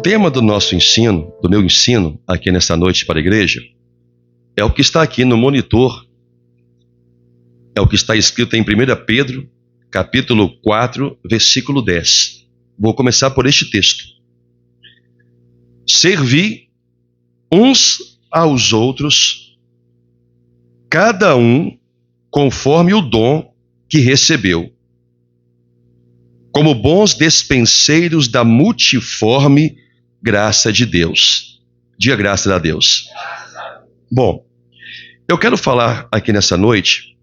tema do nosso ensino, do meu ensino aqui nessa noite para a igreja, é o que está aqui no monitor, é o que está escrito em 1 Pedro, capítulo 4, versículo 10. Vou começar por este texto. Servi uns aos outros, cada um conforme o dom que recebeu, como bons despenseiros da multiforme graça de Deus. Diga graças a Deus. Bom, eu quero falar aqui nessa noite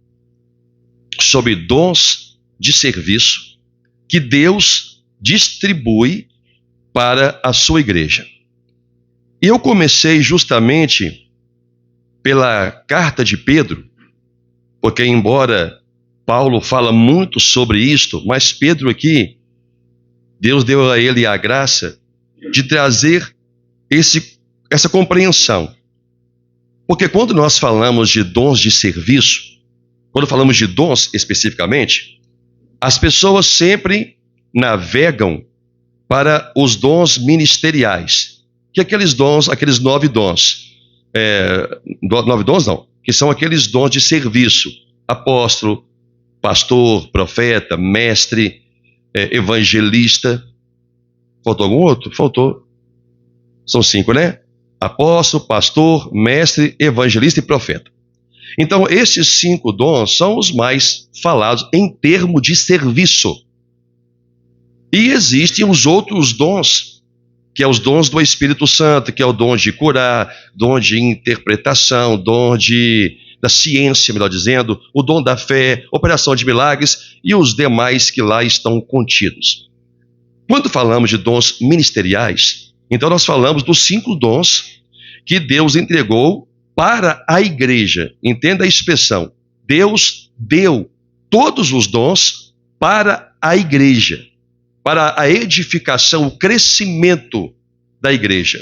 sobre dons de serviço que Deus distribui para a sua igreja. E eu comecei justamente pela carta de Pedro, porque embora Paulo fala muito sobre isto, mas Pedro aqui, Deus deu a ele a graça de trazer essa compreensão. Porque quando nós falamos de dons de serviço, quando falamos de dons especificamente, as pessoas sempre navegam para os dons ministeriais, que aqueles 9 dons, 9 dons não, que são aqueles dons de serviço, apóstolo, pastor, profeta, mestre, evangelista. Faltou algum outro? Faltou. São 5, né? Apóstolo, pastor, mestre, evangelista e profeta. Então, esses 5 dons são os mais falados em termos de serviço. E existem os outros dons, que é os dons do Espírito Santo, que é o dom de curar, dom de interpretação, dom da ciência, melhor dizendo, o dom da fé, operação de milagres e os demais que lá estão contidos. Quando falamos de dons ministeriais, então nós falamos dos 5 dons que Deus entregou para a igreja. Entenda a expressão. Deus deu todos os dons para a igreja, para a edificação, o crescimento da igreja.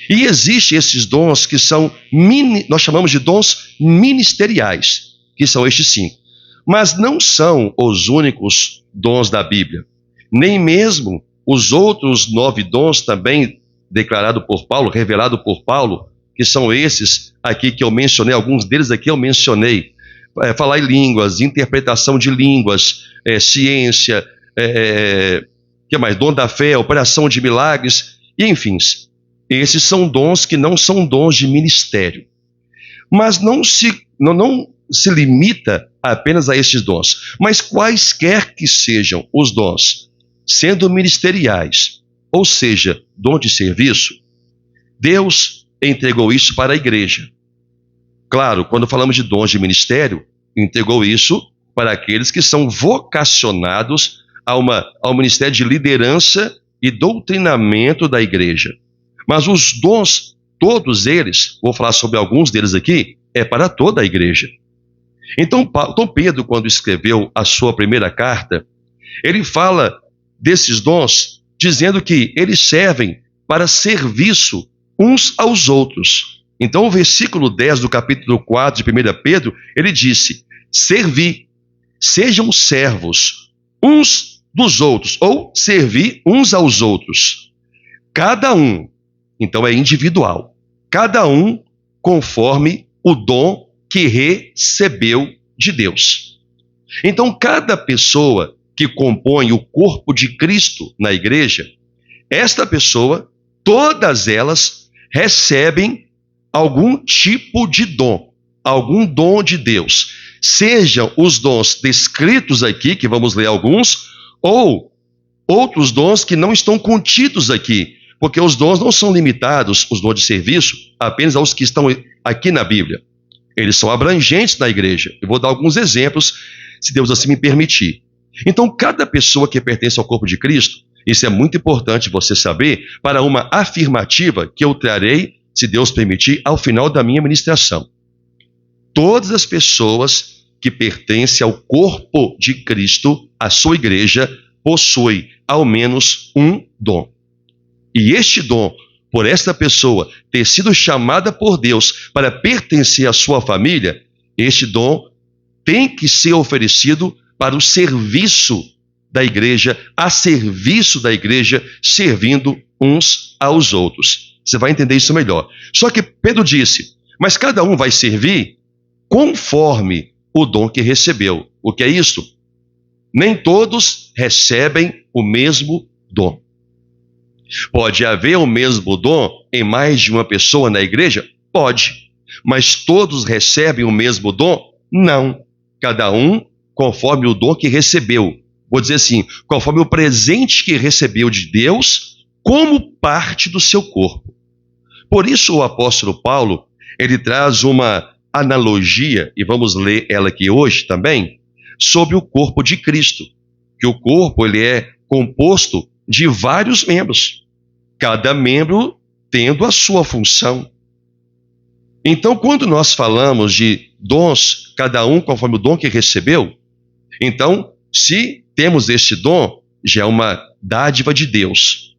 E existem esses dons que são, nós chamamos de dons ministeriais, que são estes 5. Mas não são os únicos dons da Bíblia. Nem mesmo os outros 9 dons também declarados por Paulo, revelado por Paulo, que são esses aqui que eu mencionei, alguns deles aqui eu mencionei. Falar em línguas, interpretação de línguas, ciência, que mais? Dom da fé, operação de milagres, e enfim. Esses são dons que não são dons de ministério. Mas não se limita apenas a estes dons. Mas quaisquer que sejam os dons, sendo ministeriais, ou seja, dom de serviço, Deus entregou isso para a igreja. Claro, quando falamos de dons de ministério, entregou isso para aqueles que são vocacionados ao ministério de liderança e doutrinamento da igreja. Mas os dons, todos eles, vou falar sobre alguns deles aqui, é para toda a igreja. Então Pedro, quando escreveu a sua primeira carta, ele fala desses dons, dizendo que eles servem para serviço uns aos outros. Então o versículo 10 do capítulo 4 de 1 Pedro, ele disse: servi, sejam servos uns dos outros, ou servir uns aos outros. Cada um, então é individual, cada um conforme o dom que recebeu de Deus. Então cada pessoa que compõe o corpo de Cristo na igreja, esta pessoa, todas elas recebem algum tipo de dom, algum dom de Deus. Sejam os dons descritos aqui, que vamos ler alguns, ou outros dons que não estão contidos aqui, porque os dons não são limitados, os dons de serviço, apenas aos que estão aqui na Bíblia. Eles são abrangentes na igreja. Eu vou dar alguns exemplos, se Deus assim me permitir. Então, cada pessoa que pertence ao corpo de Cristo, isso é muito importante você saber, para uma afirmativa que eu trarei, se Deus permitir, ao final da minha ministração. Todas as pessoas que pertencem ao corpo de Cristo, a sua igreja, possuem ao menos um dom. E este dom, por esta pessoa ter sido chamada por Deus para pertencer à sua família, este dom tem que ser oferecido para o serviço da igreja, a serviço da igreja, servindo uns aos outros. Você vai entender isso melhor. Só que Pedro disse, mas cada um vai servir conforme o dom que recebeu. O que é isso? Nem todos recebem o mesmo dom. Pode haver o mesmo dom em mais de uma pessoa na igreja? Pode. Mas todos recebem o mesmo dom? Não. Cada um conforme o dom que recebeu. Vou dizer assim, conforme o presente que recebeu de Deus como parte do seu corpo. Por isso o apóstolo Paulo, ele traz uma analogia, e vamos ler ela aqui hoje também, sobre o corpo de Cristo. Que o corpo ele é composto de vários membros, cada membro tendo a sua função. Então, quando nós falamos de dons, cada um conforme o dom que recebeu, então, se temos esse dom, já é uma dádiva de Deus,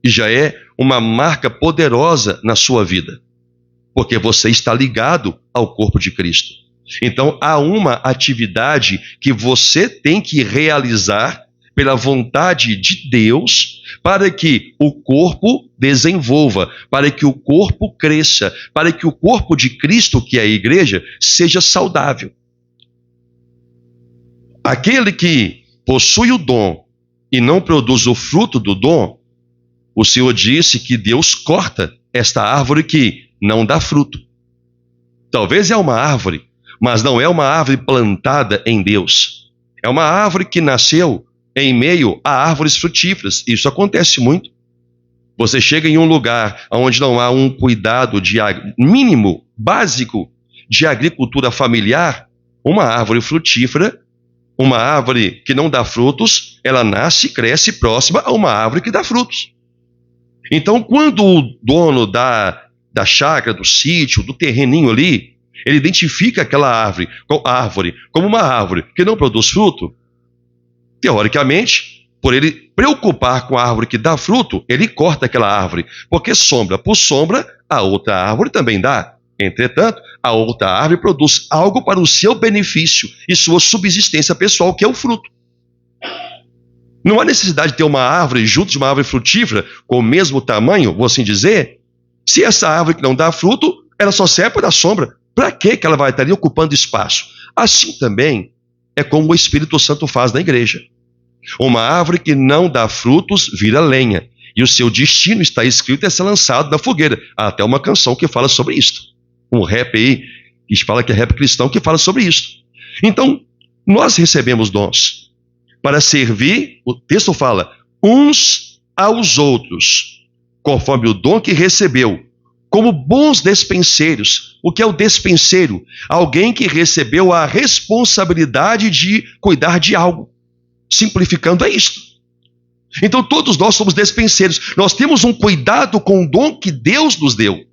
e já é uma marca poderosa na sua vida, porque você está ligado ao corpo de Cristo. Então, há uma atividade que você tem que realizar pela vontade de Deus, para que o corpo desenvolva, para que o corpo cresça, para que o corpo de Cristo, que é a igreja, seja saudável. Aquele que possui o dom e não produz o fruto do dom, o Senhor disse que Deus corta esta árvore que não dá fruto. Talvez é uma árvore, mas não é uma árvore plantada em Deus. É uma árvore que nasceu em meio a árvores frutíferas. Isso acontece muito. Você chega em um lugar onde não há um cuidado mínimo, básico, de agricultura familiar, uma árvore frutífera, uma árvore que não dá frutos, ela nasce e cresce próxima a uma árvore que dá frutos. Então, quando o dono da chácara, do sítio, do terreninho ali, ele identifica aquela árvore como uma árvore que não produz fruto, teoricamente, por ele preocupar com a árvore que dá fruto, ele corta aquela árvore, porque sombra por sombra, a outra árvore também dá. Entretanto, a outra árvore produz algo para o seu benefício e sua subsistência pessoal, que é o fruto. Não há necessidade de ter uma árvore junto de uma árvore frutífera com o mesmo tamanho, vou assim dizer, se essa árvore que não dá fruto, ela só serve para dar sombra. Para que ela vai estar ali ocupando espaço? Assim também é como o Espírito Santo faz na igreja. Uma árvore que não dá frutos vira lenha, e o seu destino está escrito e é ser lançado na fogueira. Há até uma canção que fala sobre isso. Um rap aí, que fala que é rap cristão, que fala sobre isso. Então, nós recebemos dons para servir, o texto fala, uns aos outros, conforme o dom que recebeu, como bons despenseiros. O que é o despenseiro? Alguém que recebeu a responsabilidade de cuidar de algo. Simplificando, é isto. Então, todos nós somos despenseiros. Nós temos um cuidado com o dom que Deus nos deu.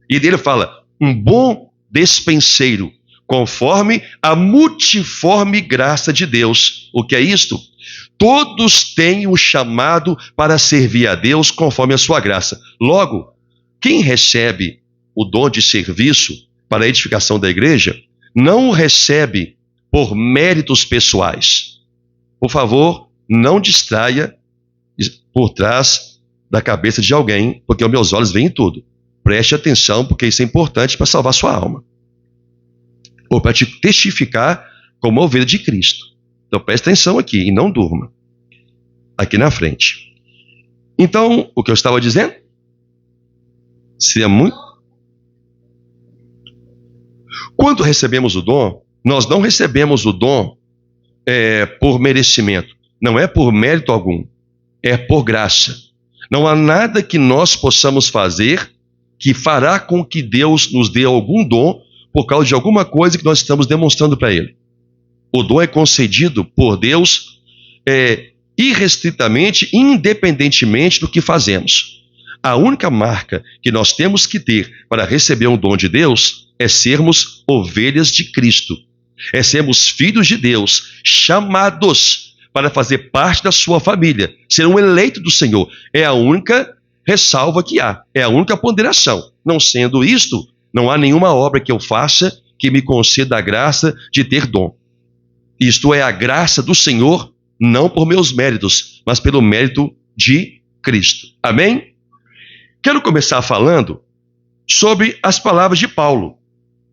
E dele fala, um bom despenseiro, conforme a multiforme graça de Deus. O que é isto? Todos têm o chamado para servir a Deus conforme a sua graça. Logo, quem recebe o dom de serviço para a edificação da igreja, não o recebe por méritos pessoais. Por favor, não distraia por trás da cabeça de alguém, porque os meus olhos veem tudo. Preste atenção, porque isso é importante para salvar sua alma. Ou para te testificar como ovelha de Cristo. Então preste atenção aqui e não durma. Aqui na frente. Então, o que eu estava dizendo? Seria muito... Quando recebemos o dom, nós não recebemos o dom por merecimento. Não é por mérito algum. É por graça. Não há nada que nós possamos fazer que fará com que Deus nos dê algum dom por causa de alguma coisa que nós estamos demonstrando para Ele. O dom é concedido por Deus irrestritamente, independentemente do que fazemos. A única marca que nós temos que ter para receber um dom de Deus é sermos ovelhas de Cristo. É sermos filhos de Deus, chamados para fazer parte da sua família, ser um eleito do Senhor. É a única ressalva que há, é a única ponderação. Não sendo isto, não há nenhuma obra que eu faça que me conceda a graça de ter dom. Isto é a graça do Senhor, não por meus méritos, mas pelo mérito de Cristo. Amém? Quero começar falando sobre as palavras de Paulo.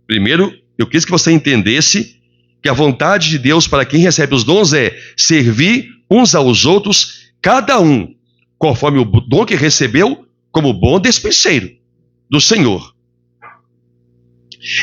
Primeiro, eu quis que você entendesse que a vontade de Deus para quem recebe os dons é servir uns aos outros, cada um, conforme o dom que recebeu, como bom despenseiro do Senhor.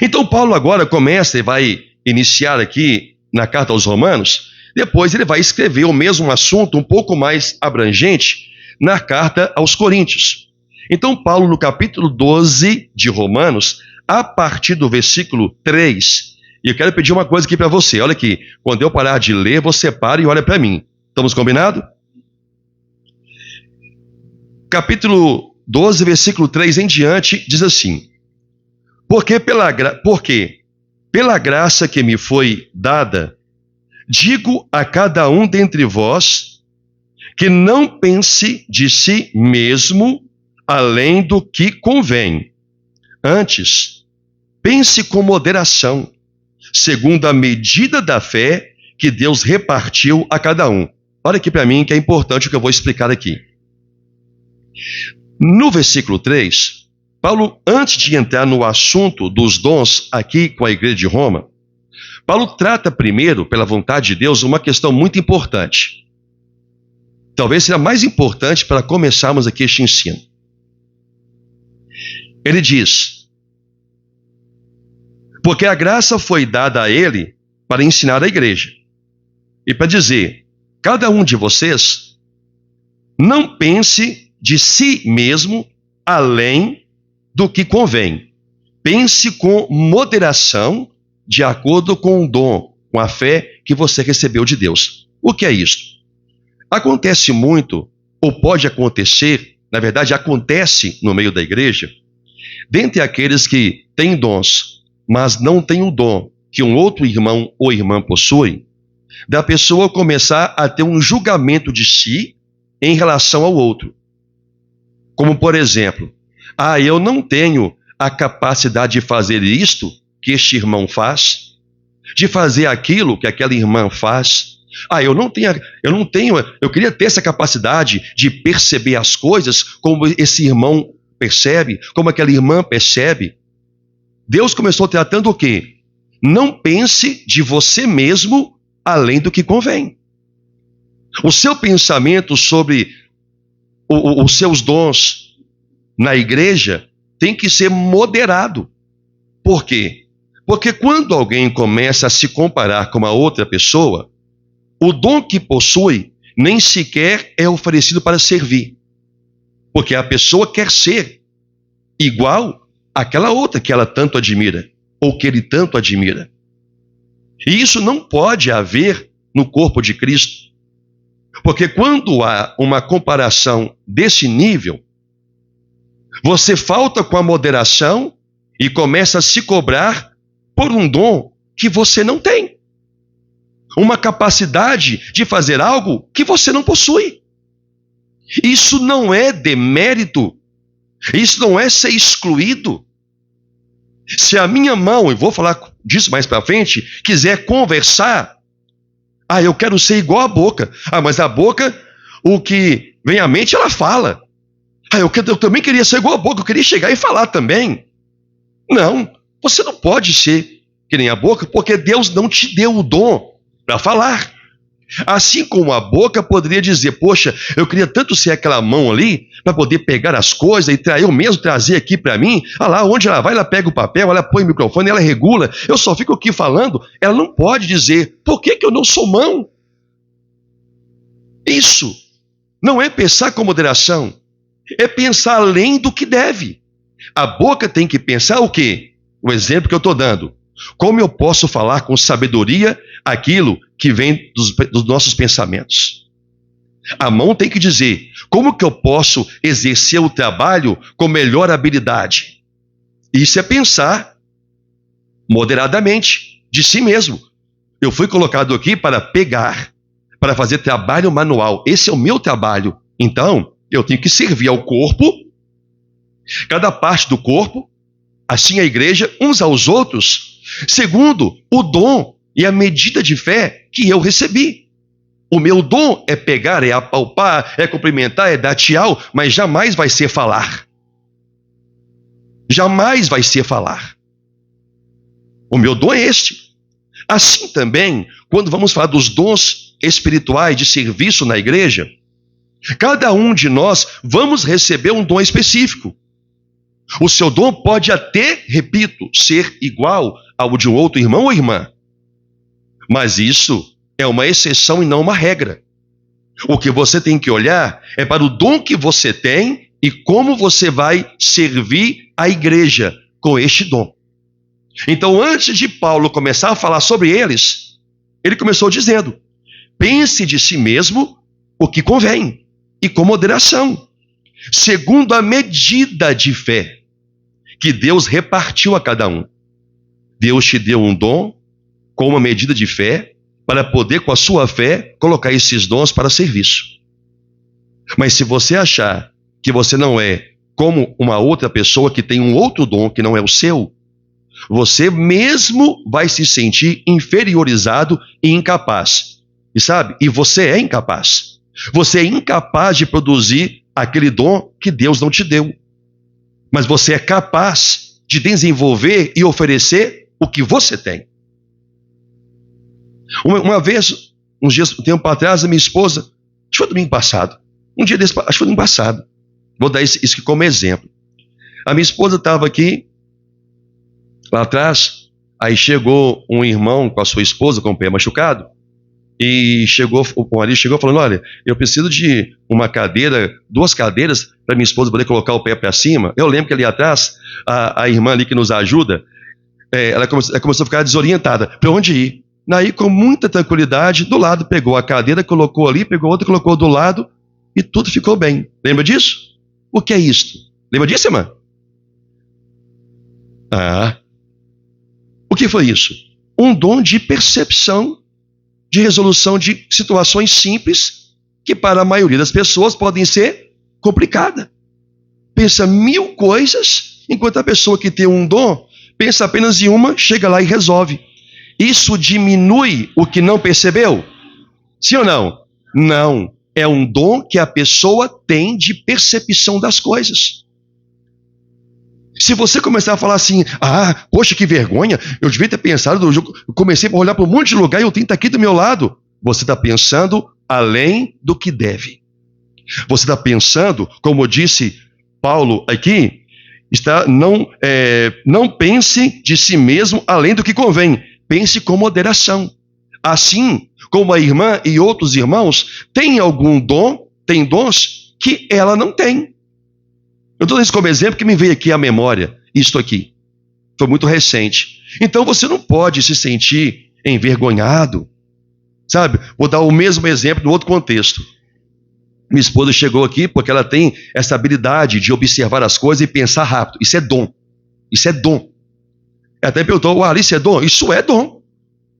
Então Paulo agora começa e vai iniciar aqui na carta aos Romanos, depois ele vai escrever o mesmo assunto um pouco mais abrangente na carta aos Coríntios. Então Paulo, no capítulo 12 de Romanos, a partir do versículo 3, e eu quero pedir uma coisa aqui para você, olha aqui, quando eu parar de ler, você para e olha para mim. Estamos combinados? Capítulo 12, versículo 3 em diante, diz assim: Porque pela graça que me foi dada, digo a cada um dentre vós, que não pense de si mesmo além do que convém. Antes, pense com moderação, segundo a medida da fé que Deus repartiu a cada um. Olha aqui para mim que é importante o que eu vou explicar aqui. No versículo 3, Paulo, antes de entrar no assunto dos dons aqui com a igreja de Roma, Paulo trata primeiro, pela vontade de Deus, uma questão muito importante. Talvez seja a mais importante para começarmos aqui este ensino. Ele diz: porque a graça foi dada a ele para ensinar a igreja e para dizer, cada um de vocês não pense de si mesmo além do que convém. Pense com moderação, de acordo com o dom, com a fé que você recebeu de Deus. O que é isso? Acontece muito, ou pode acontecer, na verdade acontece no meio da igreja, dentre aqueles que têm dons, mas não têm o dom que um outro irmão ou irmã possui, da pessoa começar a ter um julgamento de si em relação ao outro. Como, por exemplo, eu não tenho a capacidade de fazer isto que este irmão faz, de fazer aquilo que aquela irmã faz. Eu queria ter essa capacidade de perceber as coisas como esse irmão percebe, como aquela irmã percebe. Deus começou tratando o quê? Não pense de você mesmo além do que convém. O seu pensamento sobre os seus dons na igreja tem que ser moderado. Por quê? Porque quando alguém começa a se comparar com uma outra pessoa, o dom que possui nem sequer é oferecido para servir. Porque a pessoa quer ser igual àquela outra que ela tanto admira, ou que ele tanto admira. E isso não pode haver no corpo de Cristo. Porque quando há uma comparação desse nível, você falta com a moderação e começa a se cobrar por um dom que você não tem. Uma capacidade de fazer algo que você não possui. Isso não é demérito. Isso não é ser excluído. Se a minha mão, e vou falar disso mais para frente, quiser conversar, eu quero ser igual à boca. Mas a boca, o que vem à mente, ela fala. Eu também queria ser igual à boca, eu queria chegar e falar também. Não, você não pode ser que nem a boca, porque Deus não te deu o dom para falar. Assim como a boca poderia dizer, poxa, eu queria tanto ser aquela mão ali, para poder pegar as coisas e eu mesmo trazer aqui para mim. Lá onde ela vai, ela pega o papel, ela põe o microfone, ela regula, eu só fico aqui falando. Ela não pode dizer, por que eu não sou mão? Isso não é pensar com moderação, é pensar além do que deve. A boca tem que pensar o quê? O exemplo que eu estou dando. Como eu posso falar com sabedoria aquilo que vem dos nossos pensamentos? A mão tem que dizer, como que eu posso exercer o trabalho com melhor habilidade? Isso é pensar moderadamente de si mesmo. Eu fui colocado aqui para pegar, para fazer trabalho manual. Esse é o meu trabalho. Então, eu tenho que servir ao corpo, cada parte do corpo, assim a igreja, uns aos outros, segundo o dom e a medida de fé que eu recebi. O meu dom é pegar, é apalpar, é cumprimentar, é dar tchau, mas jamais vai ser falar. Jamais vai ser falar. O meu dom é este. Assim também, quando vamos falar dos dons espirituais de serviço na igreja, cada um de nós vamos receber um dom específico. O seu dom pode até, repito, ser igual ao de um outro irmão ou irmã. Mas isso é uma exceção e não uma regra. O que você tem que olhar é para o dom que você tem e como você vai servir a igreja com este dom. Então, antes de Paulo começar a falar sobre eles, ele começou dizendo: pense de si mesmo o que convém, e com moderação, segundo a medida de fé que Deus repartiu a cada um. Deus te deu um dom com uma medida de fé para poder, com a sua fé, colocar esses dons para serviço. Mas se você achar que você não é como uma outra pessoa que tem um outro dom que não é o seu, você mesmo vai se sentir inferiorizado e incapaz. E sabe? E você é incapaz. Você é incapaz de produzir aquele dom que Deus não te deu. Mas você é capaz de desenvolver e oferecer o que você tem. Uma vez, uns dias, um tempo atrás, a minha esposa, acho que foi domingo passado, acho que foi domingo passado, vou dar isso aqui como exemplo. A minha esposa estava aqui, lá atrás, aí chegou um irmão com a sua esposa com o pé machucado, e o marido chegou falando: olha, eu preciso de uma cadeira, 2 cadeiras, para minha esposa poder colocar o pé para cima. Eu lembro que ali atrás, a irmã ali que nos ajuda, ela começou a ficar desorientada, para onde ir? Daí, com muita tranquilidade, do lado pegou a cadeira, colocou ali, pegou outra, colocou do lado, e tudo ficou bem. Lembra disso? O que é isto? Lembra disso, irmã? O que foi isso? Um dom de percepção, de resolução de situações simples, que para a maioria das pessoas podem ser complicadas. Pensa 1000 coisas, enquanto a pessoa que tem um dom, pensa apenas em uma, chega lá e resolve. Isso diminui o que não percebeu? Sim ou não? Não. É um dom que a pessoa tem de percepção das coisas. Se você começar a falar assim: poxa, que vergonha, eu devia ter pensado, eu comecei a olhar para um monte de lugar e eu tenho que estar aqui do meu lado. Você está pensando além do que deve. Você está pensando, como disse Paulo aqui, não pense de si mesmo além do que convém. Pense com moderação. Assim como a irmã e outros irmãos têm algum dom, têm dons que ela não tem. Eu estou dando isso como exemplo que me veio aqui à memória, isto aqui. Foi muito recente. Então você não pode se sentir envergonhado, sabe? Vou dar o mesmo exemplo no outro contexto. Minha esposa chegou aqui porque ela tem essa habilidade de observar as coisas e pensar rápido. Isso é dom. Isso é dom. Ela até perguntou: isso é dom? Isso é dom.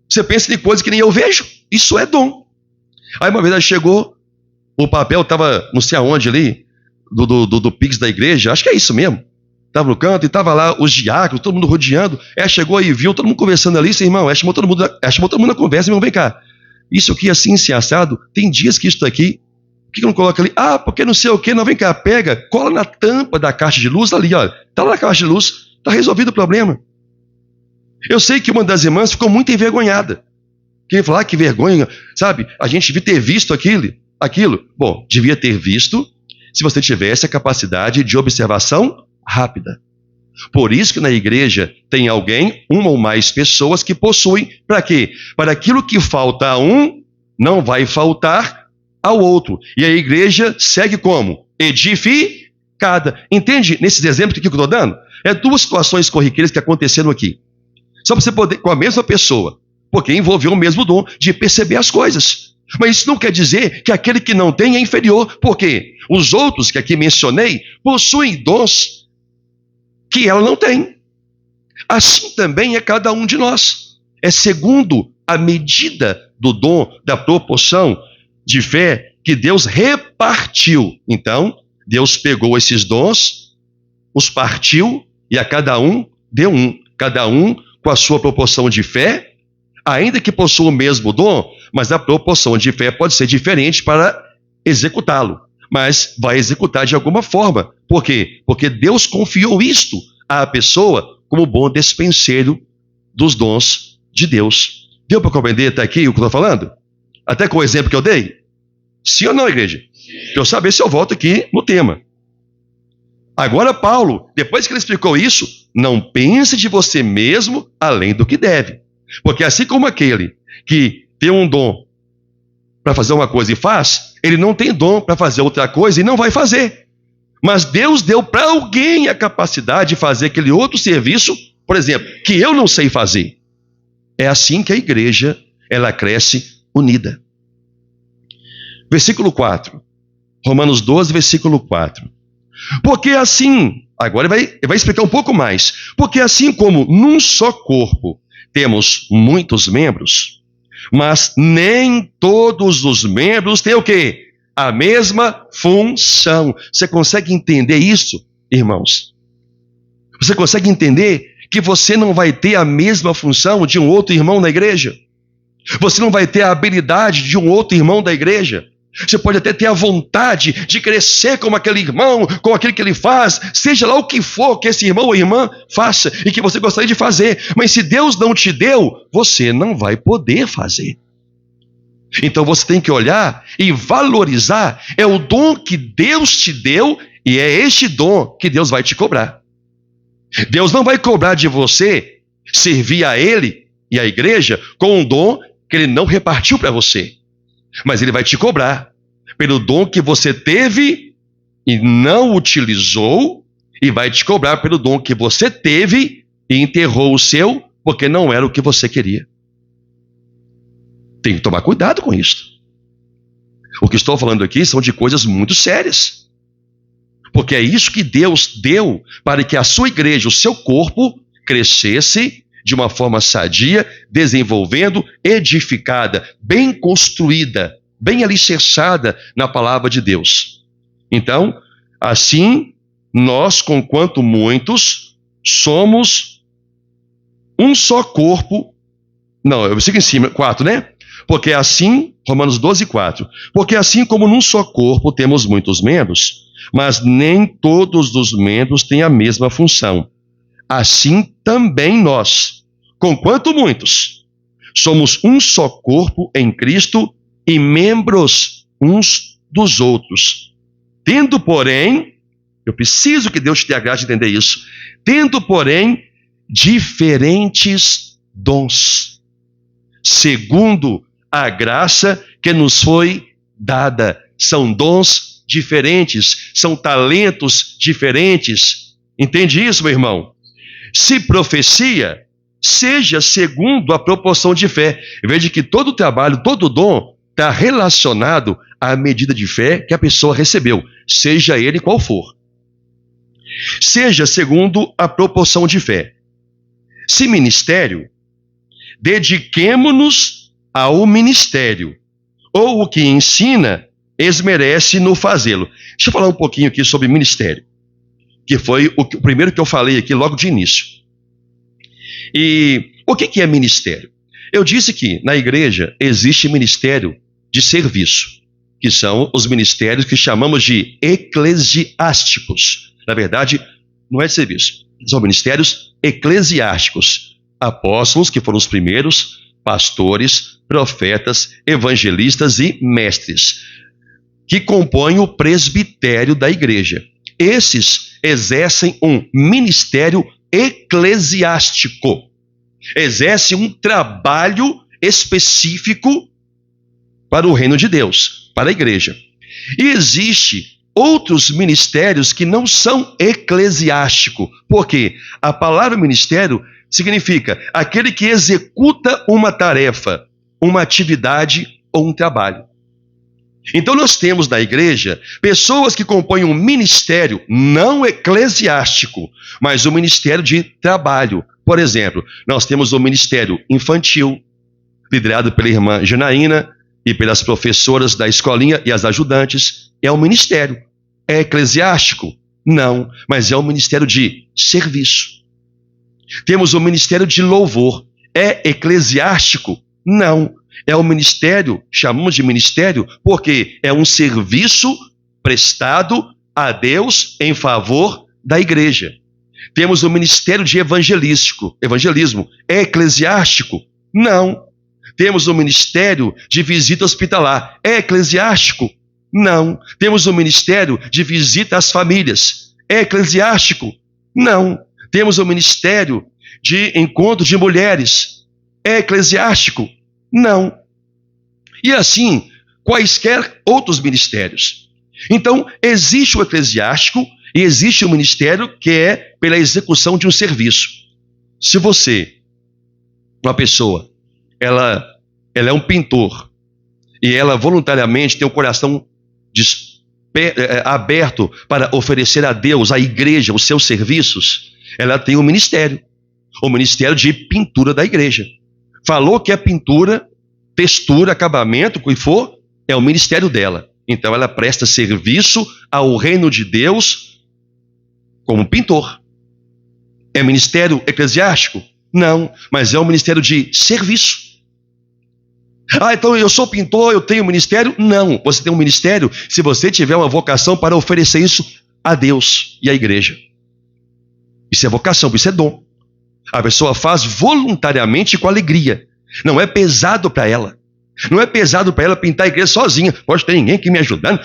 Você pensa em coisas que nem eu vejo. Isso é dom. Aí uma vez ela chegou, o papel estava não sei aonde ali, do Pix da igreja, acho que é isso mesmo. Estava no canto e estava lá os diáconos, todo mundo rodeando. Ela chegou e viu todo mundo conversando ali, irmão, ela chamou todo mundo na conversa: irmão, vem cá. Isso aqui assim, se assado, tem dias que isso aqui, por que não coloca ali? Porque não sei o que, não, vem cá, pega, cola na tampa da caixa de luz, ali, olha, tá lá na caixa de luz, tá resolvido o problema. Eu sei que uma das irmãs ficou muito envergonhada. Quem falar que vergonha, sabe? A gente devia ter visto aquilo. Bom, devia ter visto se você tivesse a capacidade de observação rápida. Por isso que na igreja tem alguém, uma ou mais pessoas que possuem, para quê? Para aquilo que falta a um, não vai faltar ao outro. E a igreja segue como? Edificada. Entende? Nesses exemplos que eu estou dando, é 2 situações corriqueiras que aconteceram aqui. Só para você poder, com a mesma pessoa, porque envolveu o mesmo dom de perceber as coisas. Mas isso não quer dizer que aquele que não tem é inferior, porque os outros que aqui mencionei possuem dons que ela não tem. Assim também é cada um de nós. É segundo a medida do dom, da proporção de fé que Deus repartiu. Então, Deus pegou esses dons, os partiu e a cada um deu um. Cada um com a sua proporção de fé, ainda que possua o mesmo dom, mas a proporção de fé pode ser diferente para executá-lo. Mas vai executar de alguma forma. Por quê? Porque Deus confiou isto à pessoa como bom despenseiro dos dons de Deus. Deu para compreender até aqui o que eu estou falando? Até com o exemplo que eu dei? Sim ou não, igreja? Para eu saber se eu volto aqui no tema. Agora, Paulo, depois que ele explicou isso, não pense de você mesmo além do que deve. Porque assim como aquele que tem um dom para fazer uma coisa e faz, ele não tem dom para fazer outra coisa e não vai fazer. Mas Deus deu para alguém a capacidade de fazer aquele outro serviço, por exemplo, que eu não sei fazer. É assim que a igreja, ela cresce unida. Versículo 4. Romanos 12, versículo 4. Porque assim, agora ele vai explicar um pouco mais. Porque assim como num só corpo temos muitos membros, mas nem todos os membros têm o quê? A mesma função. Você consegue entender isso, irmãos? Você consegue entender que você não vai ter a mesma função de um outro irmão na igreja? Você não vai ter a habilidade de um outro irmão da igreja? Você pode até ter a vontade de crescer como aquele irmão, com aquilo que ele faz, seja lá o que for que esse irmão ou irmã faça e que você gostaria de fazer. Mas se Deus não te deu, você não vai poder fazer. Então você tem que olhar e valorizar. É o dom que Deus te deu e é este dom que Deus vai te cobrar. Deus não vai cobrar de você servir a Ele e a igreja com um dom que Ele não repartiu para você. Mas Ele vai te cobrar pelo dom que você teve e não utilizou, e vai te cobrar pelo dom que você teve e enterrou o seu, porque não era o que você queria. Tem que tomar cuidado com isso. O que estou falando aqui são de coisas muito sérias. Porque é isso que Deus deu para que a sua igreja, o seu corpo, crescesse de uma forma sadia, desenvolvendo, edificada, bem construída, bem alicerçada na palavra de Deus. Então, assim, nós, conquanto muitos, somos um só corpo. Não, eu sigo em cima, 4, né? Porque assim, Romanos 12, 4. Porque assim como num só corpo temos muitos membros, mas nem todos os membros têm a mesma função. Assim também nós, conquanto muitos, somos um só corpo em Cristo e membros uns dos outros. Tendo, porém, eu preciso que Deus te dê a graça de entender isso, tendo, porém, diferentes dons, segundo a graça que nos foi dada. São dons diferentes, são talentos diferentes. Entende isso, meu irmão? Se profecia, seja segundo a proporção de fé. Veja que todo trabalho, todo dom está relacionado à medida de fé que a pessoa recebeu, seja ele qual for. Seja segundo a proporção de fé. Se ministério, dediquemo-nos ao ministério, ou o que ensina, esmerece no fazê-lo. Deixa eu falar um pouquinho aqui sobre ministério, que foi o primeiro que eu falei aqui logo de início. E o que é ministério? Eu disse que na igreja existe ministério de serviço, que são os ministérios que chamamos de eclesiásticos. Na verdade, não é de serviço, são ministérios eclesiásticos. Apóstolos, que foram os primeiros, pastores, profetas, evangelistas e mestres, que compõem o presbitério da igreja. Esses exercem um ministério eclesiástico, exercem um trabalho específico para o reino de Deus, para a igreja. E existe outros ministérios que não são eclesiásticos, porque a palavra ministério significa aquele que executa uma tarefa, uma atividade ou um trabalho. Então nós temos na igreja pessoas que compõem um ministério não eclesiástico, mas um ministério de trabalho. Por exemplo, nós temos o ministério infantil, liderado pela irmã Janaína e pelas professoras da escolinha e as ajudantes. É um ministério. É eclesiástico? Não, mas é um ministério de serviço. Temos o ministério de louvor. é eclesiástico? Não. É um ministério, chamamos de ministério, porque é um serviço prestado a Deus em favor da igreja. Temos o ministério de evangelismo. É eclesiástico? Não. Temos o ministério de visita hospitalar. É eclesiástico? Não. Temos o ministério de visita às famílias. É eclesiástico? Não. Temos o ministério de encontro de mulheres. É eclesiástico? Não. E assim, quaisquer outros ministérios. Então, existe o eclesiástico e existe o ministério que é pela execução de um serviço. Se você, uma pessoa, ela é um pintor e ela voluntariamente tem o coração aberto para oferecer a Deus, à igreja, os seus serviços, ela tem um ministério, o ministério de pintura da igreja. Falou que é pintura, textura, acabamento, o que for, é o ministério dela. Então ela presta serviço ao reino de Deus como pintor. É ministério eclesiástico? Não, mas é um ministério de serviço. Então eu sou pintor, eu tenho ministério? Não, você tem um ministério se você tiver uma vocação para oferecer isso a Deus e à igreja. Isso é vocação, isso é dom. A pessoa faz voluntariamente e com alegria. Não é pesado para ela. Não é pesado para ela pintar a igreja sozinha. Pode ter ninguém aqui me ajudando.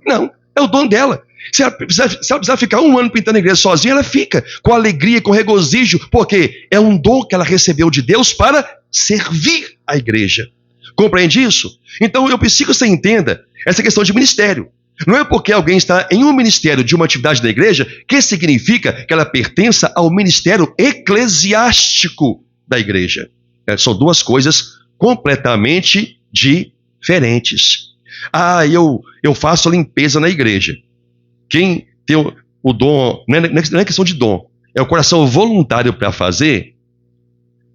Não, é o dom dela. Se ela precisar ficar um ano pintando a igreja sozinha, ela fica com alegria, com regozijo, porque é um dom que ela recebeu de Deus para servir a igreja. Compreende isso? Então eu preciso que você entenda essa questão de ministério. Não é porque alguém está em um ministério de uma atividade da igreja que significa que ela pertença ao ministério eclesiástico da igreja. São duas coisas completamente diferentes. Eu faço a limpeza na igreja. Quem tem o dom, não é questão de dom, é o coração voluntário para fazer,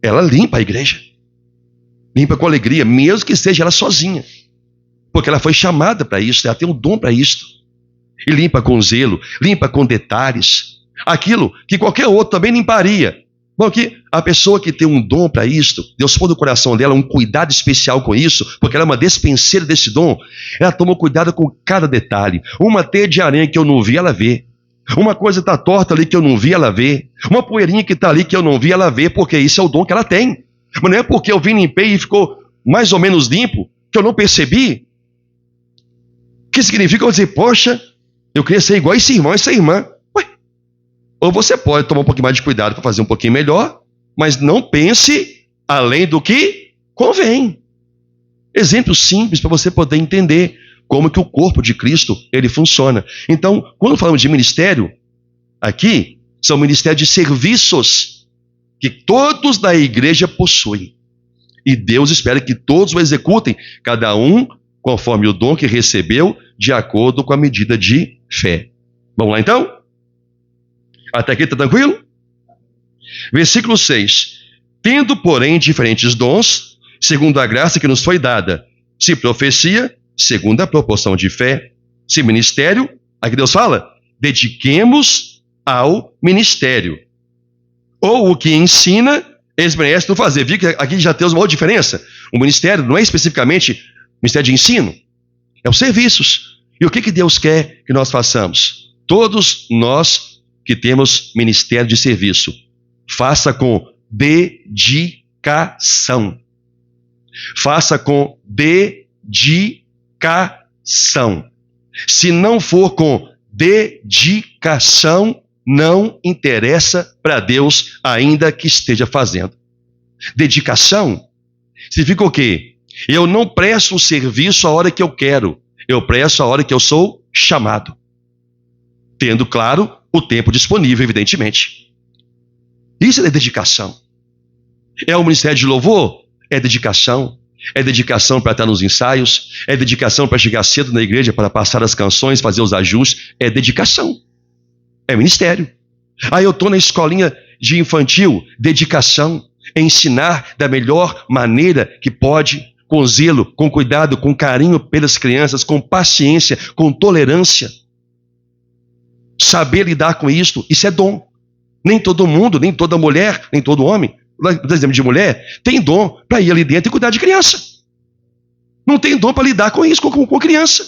ela limpa a igreja. Limpa com alegria, mesmo que seja ela sozinha. Porque ela foi chamada para isso, ela tem um dom para isso. E limpa com zelo, limpa com detalhes. Aquilo que qualquer outro também limparia. Bom, que a pessoa que tem um dom para isso, Deus põe no coração dela um cuidado especial com isso, porque ela é uma despenseira desse dom, ela toma cuidado com cada detalhe. Uma teia de aranha que eu não vi, ela vê. Uma coisa está torta ali que eu não vi, ela vê. Uma poeirinha que está ali que eu não vi, ela vê, porque isso é o dom que ela tem. Mas não é porque eu vim, limpei e ficou mais ou menos limpo, que eu não percebi. Que significa eu dizer, poxa, eu queria ser igual esse irmão, essa irmã. Ué, ou você pode tomar um pouquinho mais de cuidado para fazer um pouquinho melhor, mas não pense além do que convém. Exemplo simples para você poder entender como que o corpo de Cristo ele funciona. Então, quando falamos de ministério, aqui são ministérios de serviços que todos da igreja possuem. E Deus espera que todos o executem, cada um conforme o dom que recebeu, de acordo com a medida de fé. Vamos lá então? Até aqui está tranquilo? Versículo 6. Tendo, porém, diferentes dons, segundo a graça que nos foi dada, se profecia, segundo a proporção de fé, se ministério, aqui Deus fala, dediquemos ao ministério. Ou o que ensina, eles merecem não fazer. Viu que aqui já temos uma outra diferença? O ministério não é especificamente ministério de ensino, é os serviços. E o que Deus quer que nós façamos? Todos nós que temos ministério de serviço, faça com dedicação. Faça com dedicação. Se não for com dedicação, não interessa para Deus, ainda que esteja fazendo. Dedicação significa o quê? Eu não presto um serviço a hora que eu quero, eu presto a hora que eu sou chamado. Tendo, claro, o tempo disponível, evidentemente. Isso é dedicação. É o ministério de louvor? É dedicação. É dedicação para estar nos ensaios, é dedicação para chegar cedo na igreja, para passar as canções, fazer os ajustes. É dedicação. É ministério. Eu estou na escolinha de infantil, dedicação. É ensinar da melhor maneira que pode, com zelo, com cuidado, com carinho pelas crianças, com paciência, com tolerância. Saber lidar com isso é dom. Nem todo mundo, nem toda mulher, nem todo homem, por exemplo, de mulher, tem dom para ir ali dentro e cuidar de criança. Não tem dom para lidar com isso, com criança.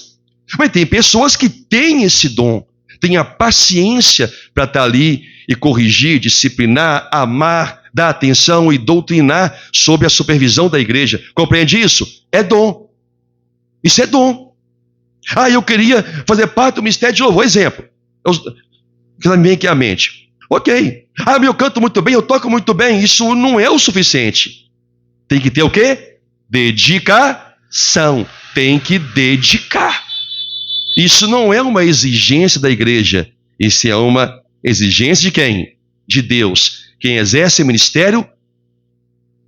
Mas tem pessoas que têm esse dom, têm a paciência para estar ali e corrigir, disciplinar, amar, dar atenção e doutrinar sob a supervisão da igreja. Compreende isso? É dom. Isso é dom. Eu queria fazer parte do ministério de louvor. Exemplo. Que me vem aqui à mente. Ok. Eu canto muito bem, eu toco muito bem. Isso não é o suficiente. Tem que ter o quê? Dedicação. Tem que dedicar. Isso não é uma exigência da igreja. Isso é uma exigência de quem? De Deus. Quem exerce ministério,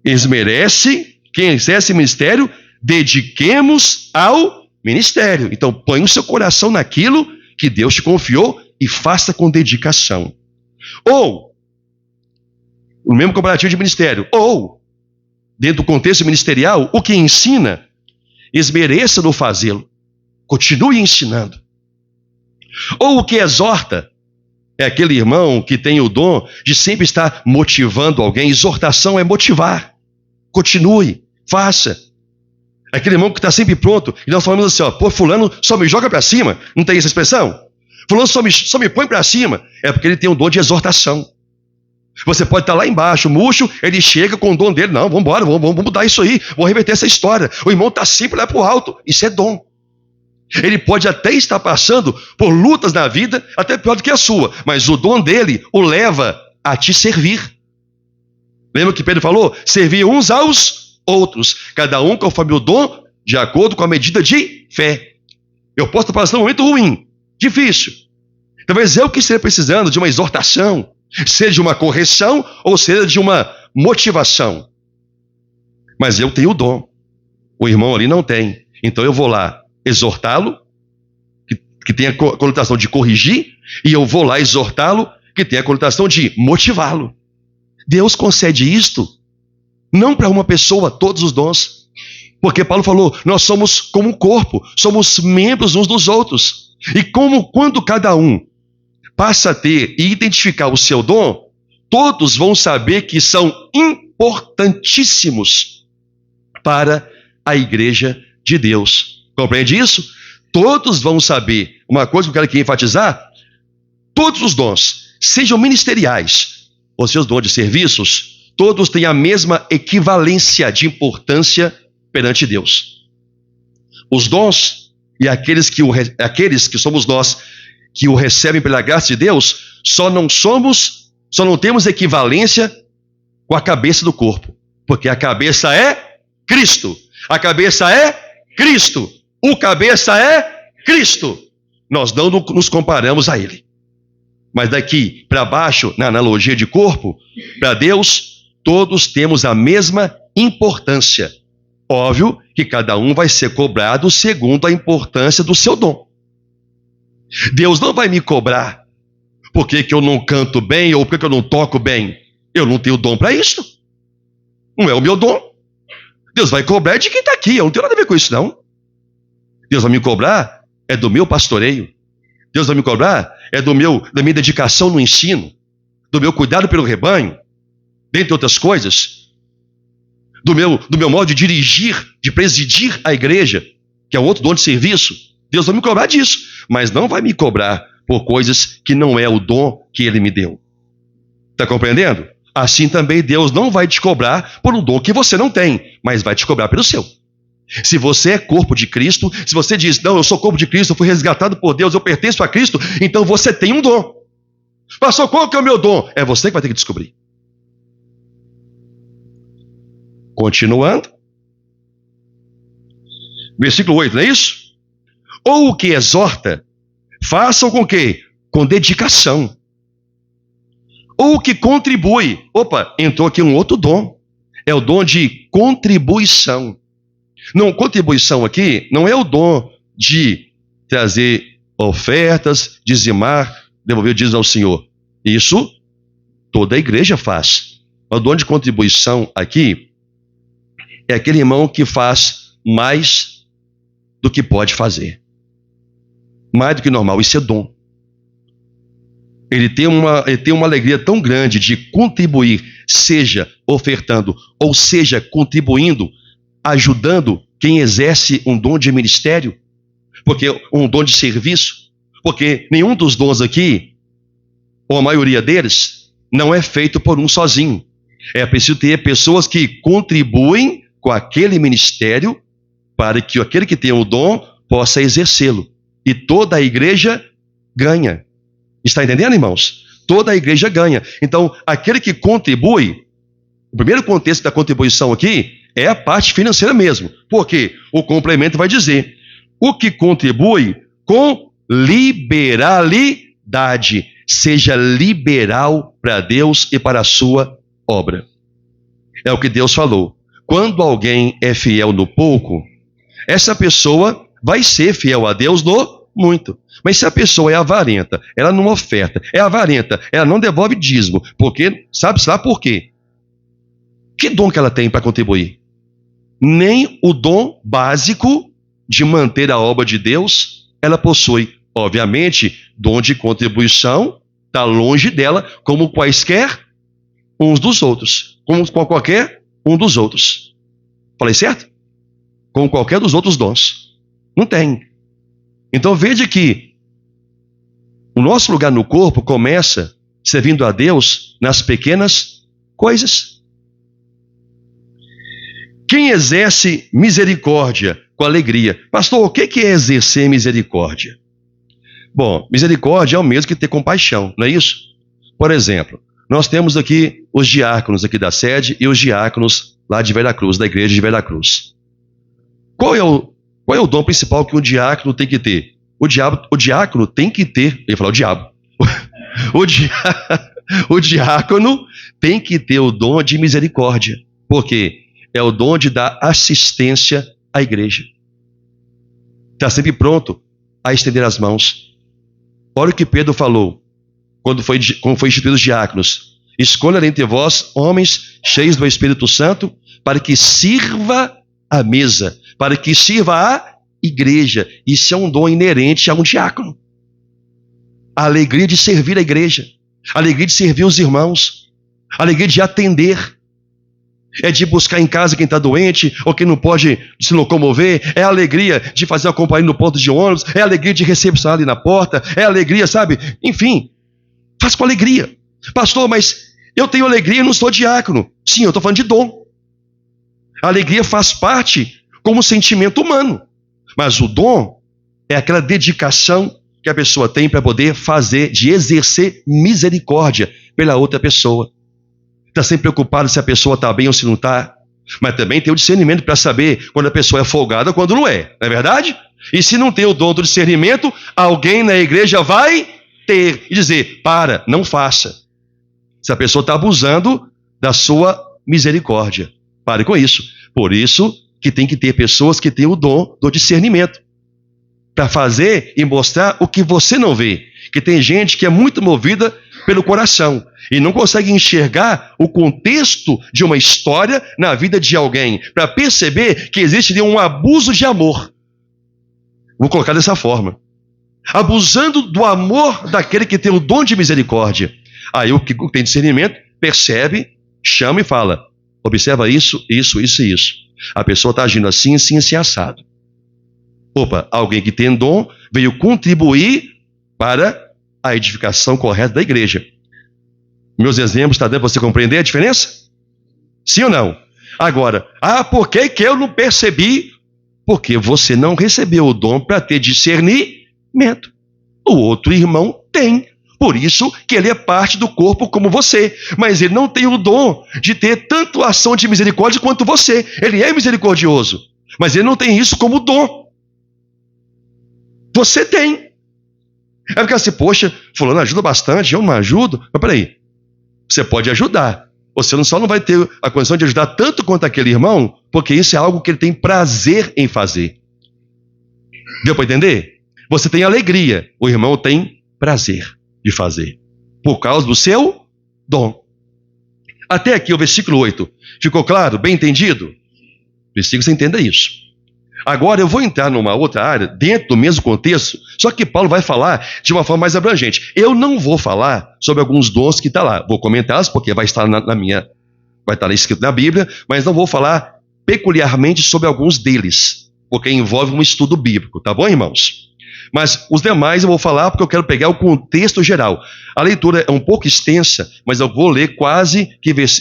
esmerece. Quem exerce ministério, dediquemos ao ministério. Então, põe o seu coração naquilo que Deus te confiou e faça com dedicação. Ou, no mesmo comparativo de ministério, ou, dentro do contexto ministerial, o que ensina, esmereça no fazê-lo. Continue ensinando. Ou o que exorta, é aquele irmão que tem o dom de sempre estar motivando alguém. Exortação é motivar. Continue, faça. Aquele irmão que está sempre pronto. E nós falamos assim, fulano só me joga para cima. Não tem essa expressão? Fulano só me põe para cima. É porque ele tem um dom de exortação. Você pode estar lá embaixo, murcho, ele chega com o dom dele. Não, vamos embora, vamos mudar isso aí. Vamos reverter essa história. O irmão está sempre lá para o alto. Isso é dom. Ele pode até estar passando por lutas na vida, até pior do que a sua, mas o dom dele o leva a te servir. Lembra que Pedro falou? Servir uns aos outros, cada um conforme o dom, de acordo com a medida de fé. Eu posso estar passando um momento ruim, difícil. Talvez eu que esteja precisando de uma exortação, seja de uma correção ou seja de uma motivação. Mas eu tenho o dom, o irmão ali não tem. Então eu vou lá exortá-lo, que tem a conotação de corrigir, e eu vou lá exortá-lo, que tem a conotação de motivá-lo. Deus concede isto, não para uma pessoa, todos os dons. Porque Paulo falou, nós somos como um corpo, somos membros uns dos outros. E quando cada um passa a ter e identificar o seu dom, todos vão saber que são importantíssimos para a igreja de Deus. Compreende isso? Todos vão saber. Uma coisa que eu quero aqui enfatizar: todos os dons, sejam ministeriais ou seus dons de serviços, todos têm a mesma equivalência de importância perante Deus. Os dons e aqueles que somos nós que o recebem pela graça de Deus, só não temos equivalência com a cabeça do corpo, porque a cabeça é Cristo. A cabeça é Cristo. O cabeça é Cristo. Nós não nos comparamos a Ele. Mas daqui para baixo, na analogia de corpo, para Deus, todos temos a mesma importância. Óbvio que cada um vai ser cobrado segundo a importância do seu dom. Deus não vai me cobrar porque eu não canto bem ou porque eu não toco bem. Eu não tenho dom para isso. Não é o meu dom. Deus vai cobrar de quem está aqui. Eu não tenho nada a ver com isso, não. Deus vai me cobrar é do meu pastoreio. Deus vai me cobrar é da minha dedicação no ensino, do meu cuidado pelo rebanho, dentre outras coisas, do meu modo de dirigir, de presidir a igreja, que é outro dom de serviço. Deus vai me cobrar disso, mas não vai me cobrar por coisas que não é o dom que Ele me deu. Está compreendendo? Assim também Deus não vai te cobrar por um dom que você não tem, mas vai te cobrar pelo seu. Se você é corpo de Cristo, se você diz, não, eu sou corpo de Cristo, eu fui resgatado por Deus, eu pertenço a Cristo, então você tem um dom. Pastor, qual que é o meu dom? É você que vai ter que descobrir. Continuando. Versículo 8, não é isso? Ou o que exorta, façam com quê? Com dedicação. Ou o que contribui. Opa, entrou aqui um outro dom. É o dom de contribuição. Não, contribuição aqui não é o dom de trazer ofertas, dizimar, devolver dízimo ao Senhor. Isso toda a igreja faz. O dom de contribuição aqui é aquele irmão que faz mais do que pode fazer. Mais do que normal, isso é dom. Ele tem uma alegria tão grande de contribuir, seja ofertando, ou seja contribuindo, ajudando quem exerce um dom de ministério, porque um dom de serviço, porque nenhum dos dons aqui, ou a maioria deles, não é feito por um sozinho. É preciso ter pessoas que contribuem com aquele ministério para que aquele que tem o dom possa exercê-lo. E toda a igreja ganha. Está entendendo, irmãos? Toda a igreja ganha. Então, aquele que contribui, o primeiro contexto da contribuição aqui é a parte financeira mesmo. Porque o complemento vai dizer: o que contribui com liberalidade. Seja liberal para Deus e para a sua obra. É o que Deus falou. Quando alguém é fiel no pouco, essa pessoa vai ser fiel a Deus no muito. Mas se a pessoa é avarenta, ela não oferta, é avarenta, ela não devolve dízimo, porque, sabe-se lá por quê? Que dom que ela tem para contribuir? Nem o dom básico de manter a obra de Deus ela possui. Obviamente, dom de contribuição está longe dela, como quaisquer uns dos outros. Como com qualquer um dos outros. Falei certo? Como qualquer dos outros dons. Não tem. Então veja que o nosso lugar no corpo começa servindo a Deus nas pequenas coisas. Quem exerce misericórdia com alegria. Pastor, o que é exercer misericórdia? Bom, misericórdia é o mesmo que ter compaixão, não é isso? Por exemplo, nós temos aqui os diáconos aqui da sede e os diáconos lá de Veracruz, da igreja de Veracruz. Qual é o dom principal que o diácono tem que ter? O diácono tem que ter, eu ia falar o diabo. O diácono tem que ter o dom de misericórdia, porque é o dom de dar assistência à igreja. Está sempre pronto a estender as mãos. Olha o que Pedro falou, quando foi instituído os diáconos. Escolha entre vós homens cheios do Espírito Santo, para que sirva a mesa, para que sirva a igreja. Isso é um dom inerente a um diácono. A alegria de servir a igreja, a alegria de servir os irmãos, a alegria de atender. É de buscar em casa quem está doente ou quem não pode se locomover. É a alegria de fazer a companhia no ponto de ônibus. É a alegria de recepcionar ali na porta. É a alegria, sabe? Enfim, faz com alegria. Pastor, mas eu tenho alegria e não sou diácono. Sim, eu estou falando de dom. A alegria faz parte como sentimento humano. Mas o dom é aquela dedicação que a pessoa tem para poder fazer, de exercer misericórdia pela outra pessoa. Está sempre preocupado se a pessoa está bem ou se não está. Mas também tem o discernimento para saber quando a pessoa é folgada ou quando não é. Não é verdade? E se não tem o dom do discernimento, alguém na igreja vai ter e dizer: para, não faça. Se a pessoa está abusando da sua misericórdia. Pare com isso. Por isso que tem que ter pessoas que têm o dom do discernimento. Para fazer e mostrar o que você não vê. Que tem gente que é muito movida pelo coração e não consegue enxergar o contexto de uma história na vida de alguém, para perceber que existe um abuso de amor. Vou colocar dessa forma. Abusando do amor daquele que tem o dom de misericórdia. Aí o que tem discernimento percebe, chama e fala: observa isso, isso, isso e isso. A pessoa está agindo assim, assim, assim, assado. Opa, alguém que tem dom veio contribuir para a edificação correta da igreja. Meus exemplos, está dando para você compreender a diferença? Sim ou não? Agora, por que eu não percebi? Porque você não recebeu o dom para ter discernimento. O outro irmão tem. Por isso que ele é parte do corpo como você. Mas ele não tem o dom de ter tanto ação de misericórdia quanto você. Ele é misericordioso, mas ele não tem isso como dom. Você tem. É porque assim, poxa, fulano ajuda bastante, eu não ajudo. Mas peraí, você pode ajudar. Você só não vai ter a condição de ajudar tanto quanto aquele irmão, porque isso é algo que ele tem prazer em fazer. Deu para entender? Você tem alegria, o irmão tem prazer de fazer, por causa do seu dom. Até aqui o versículo 8. Ficou claro? Bem entendido? Preciso que você entenda isso. Agora eu vou entrar numa outra área, dentro do mesmo contexto, só que Paulo vai falar de uma forma mais abrangente. Eu não vou falar sobre alguns dons que estão lá. Vou comentá-los, porque vai estar vai estar escrito na Bíblia, mas não vou falar peculiarmente sobre alguns deles, porque envolve um estudo bíblico, tá bom, irmãos? Mas os demais eu vou falar porque eu quero pegar o contexto geral. A leitura é um pouco extensa, mas eu vou ler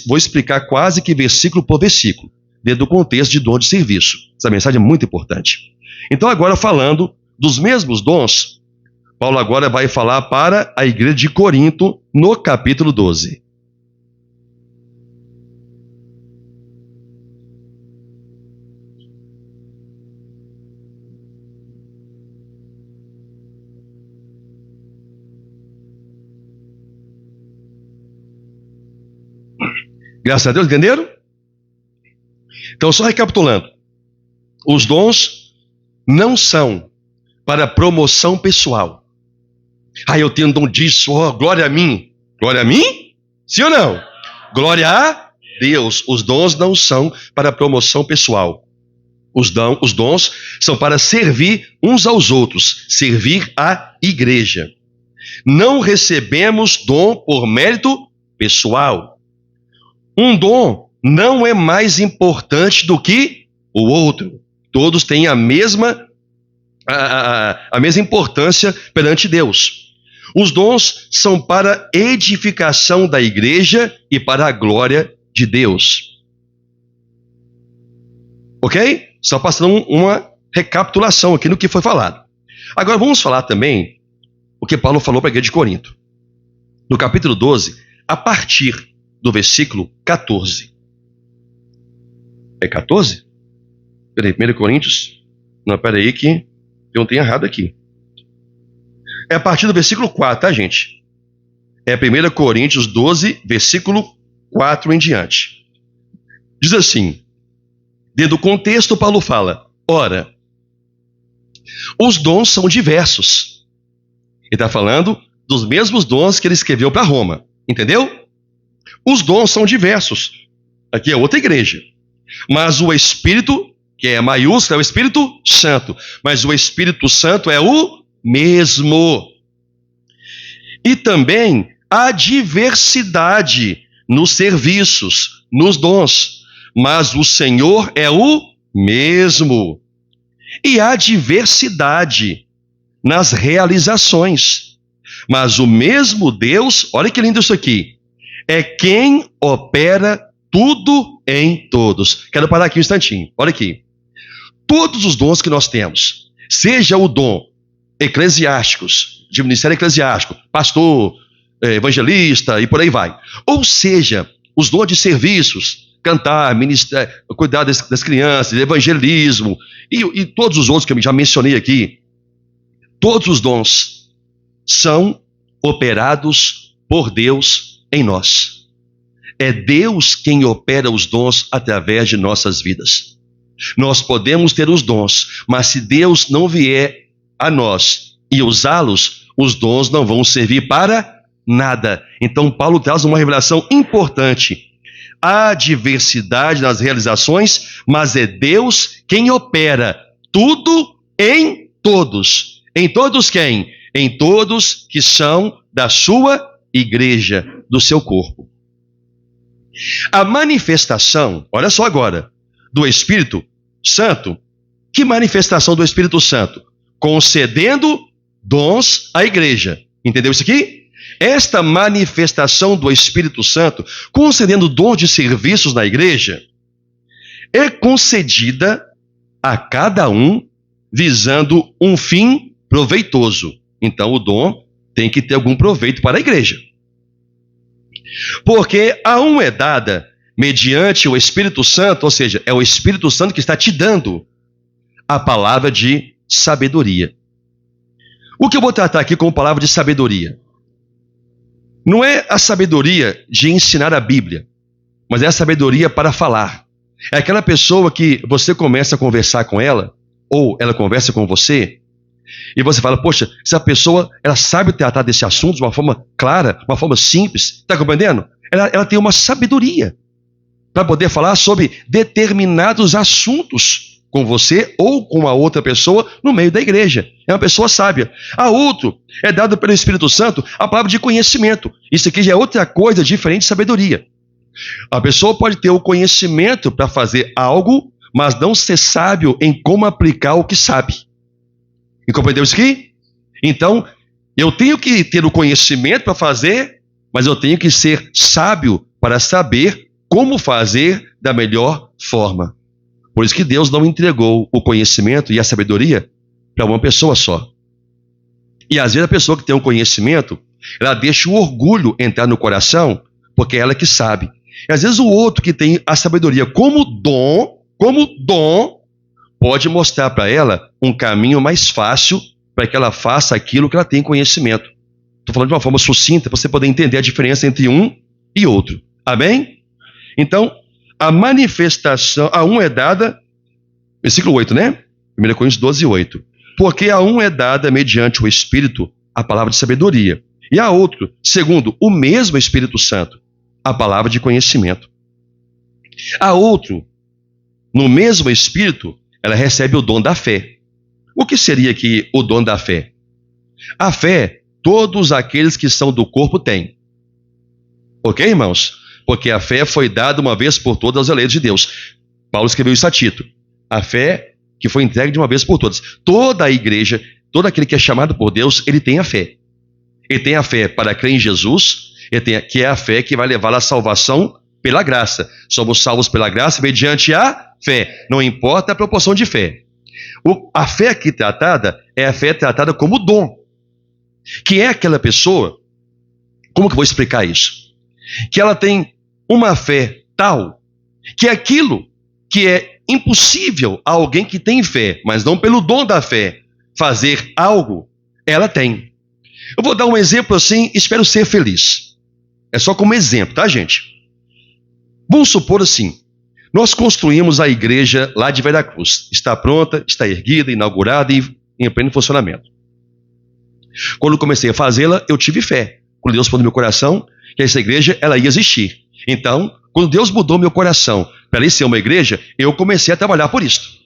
vou explicar quase que versículo por versículo, dentro do contexto de dom de serviço. Essa mensagem é muito importante. Então agora falando dos mesmos dons, Paulo agora vai falar para a igreja de Corinto no capítulo 12. Graças a Deus, entenderam? Então, só recapitulando. Os dons não são para promoção pessoal. Eu tenho um dom disso, glória a mim. Glória a mim? Sim ou não? Glória a Deus. Os dons não são para promoção pessoal. Os dons são para servir uns aos outros, servir a igreja. Não recebemos dom por mérito pessoal. Um dom não é mais importante do que o outro. Todos têm a mesma importância perante Deus. Os dons são para edificação da igreja e para a glória de Deus. Ok? Só passando uma recapitulação aqui no que foi falado. Agora vamos falar também o que Paulo falou para a igreja de Corinto. No capítulo 12, a partir do versículo 14. É 14? Peraí, 1 Coríntios? Não, peraí que eu tenho errado aqui. É a partir do versículo 4, tá, gente? É 1 Coríntios 12, versículo 4 em diante. Diz assim, dentro do contexto, Paulo fala, ora, os dons são diversos. Ele está falando dos mesmos dons que ele escreveu para Roma, entendeu? Os dons são diversos. Aqui é outra igreja. Mas o Espírito, que é maiúsculo, é o Espírito Santo. Mas o Espírito Santo é o mesmo. E também há diversidade nos serviços, nos dons. Mas o Senhor é o mesmo. E há diversidade nas realizações. Mas o mesmo Deus, olha que lindo isso aqui, é quem opera tudo em todos. Quero parar aqui um instantinho. Olha aqui. Todos os dons que nós temos, seja o dom eclesiásticos, de ministério eclesiástico, pastor, evangelista e por aí vai. Ou seja, os dons de serviços, cantar, ministrar, cuidar das crianças, evangelismo e todos os outros que eu já mencionei aqui. Todos os dons são operados por Deus em nós. É Deus quem opera os dons através de nossas vidas. Nós podemos ter os dons, mas se Deus não vier a nós e usá-los, os dons não vão servir para nada. Então Paulo traz uma revelação importante. Há diversidade nas realizações, mas é Deus quem opera tudo em todos. Em todos quem? Em todos que são da sua igreja, do seu corpo. A manifestação, olha só agora, do Espírito Santo. Que manifestação do Espírito Santo? Concedendo dons à igreja. Entendeu isso aqui? Esta manifestação do Espírito Santo, concedendo dons de serviços na igreja, é concedida a cada um visando um fim proveitoso. Então o dom tem que ter algum proveito para a igreja. Porque a um é dada mediante o Espírito Santo, ou seja, é o Espírito Santo que está te dando a palavra de sabedoria. O que eu vou tratar aqui como palavra de sabedoria? Não é a sabedoria de ensinar a Bíblia, mas é a sabedoria para falar. É aquela pessoa que você começa a conversar com ela, ou ela conversa com você, e você fala, poxa, essa pessoa, ela sabe tratar desse assunto de uma forma clara, uma forma simples, está compreendendo? Ela tem uma sabedoria para poder falar sobre determinados assuntos com você ou com a outra pessoa no meio da igreja. É uma pessoa sábia. A outro é dado pelo Espírito Santo a palavra de conhecimento. Isso aqui já é outra coisa diferente de sabedoria. A pessoa pode ter o conhecimento para fazer algo, mas não ser sábio em como aplicar o que sabe. E compreendeu isso aqui? Então, eu tenho que ter o conhecimento para fazer, mas eu tenho que ser sábio para saber como fazer da melhor forma. Por isso que Deus não entregou o conhecimento e a sabedoria para uma pessoa só. E às vezes a pessoa que tem um conhecimento, ela deixa o orgulho entrar no coração, porque é ela que sabe. E às vezes o outro que tem a sabedoria como dom, pode mostrar para ela um caminho mais fácil para que ela faça aquilo que ela tem conhecimento. Estou falando de uma forma sucinta para você poder entender a diferença entre um e outro. Amém? Então, a manifestação, a um é dada, versículo 8, né? 1 Coríntios 12, 8. Porque a um é dada mediante o Espírito a palavra de sabedoria, e a outro, segundo o mesmo Espírito Santo, a palavra de conhecimento. A outro, no mesmo Espírito, ela recebe o dom da fé. O que seria aqui o dom da fé? A fé, todos aqueles que são do corpo têm. Ok, irmãos? Porque a fé foi dada uma vez por todas aos eleitos de Deus. Paulo escreveu isso a Tito. A fé que foi entregue de uma vez por todas. Toda a igreja, todo aquele que é chamado por Deus, ele tem a fé. Ele tem a fé para crer em Jesus, que é a fé que vai levá-la à salvação pela graça. Somos salvos pela graça mediante a fé. Não importa a proporção de fé. A fé aqui tratada é a fé tratada como dom. Que é aquela pessoa, como que eu vou explicar isso? Que ela tem uma fé tal, que é aquilo que é impossível a alguém que tem fé, mas não pelo dom da fé, fazer algo, ela tem. Eu vou dar um exemplo assim, espero ser feliz. É só como exemplo, tá, gente? Vamos supor assim, nós construímos a igreja lá de Veracruz. Está pronta, está erguida, inaugurada e em pleno funcionamento. Quando comecei a fazê-la, eu tive fé. Quando Deus pôs no meu coração que essa igreja ela ia existir. Então, quando Deus mudou meu coração para ela ser uma igreja, eu comecei a trabalhar por isso.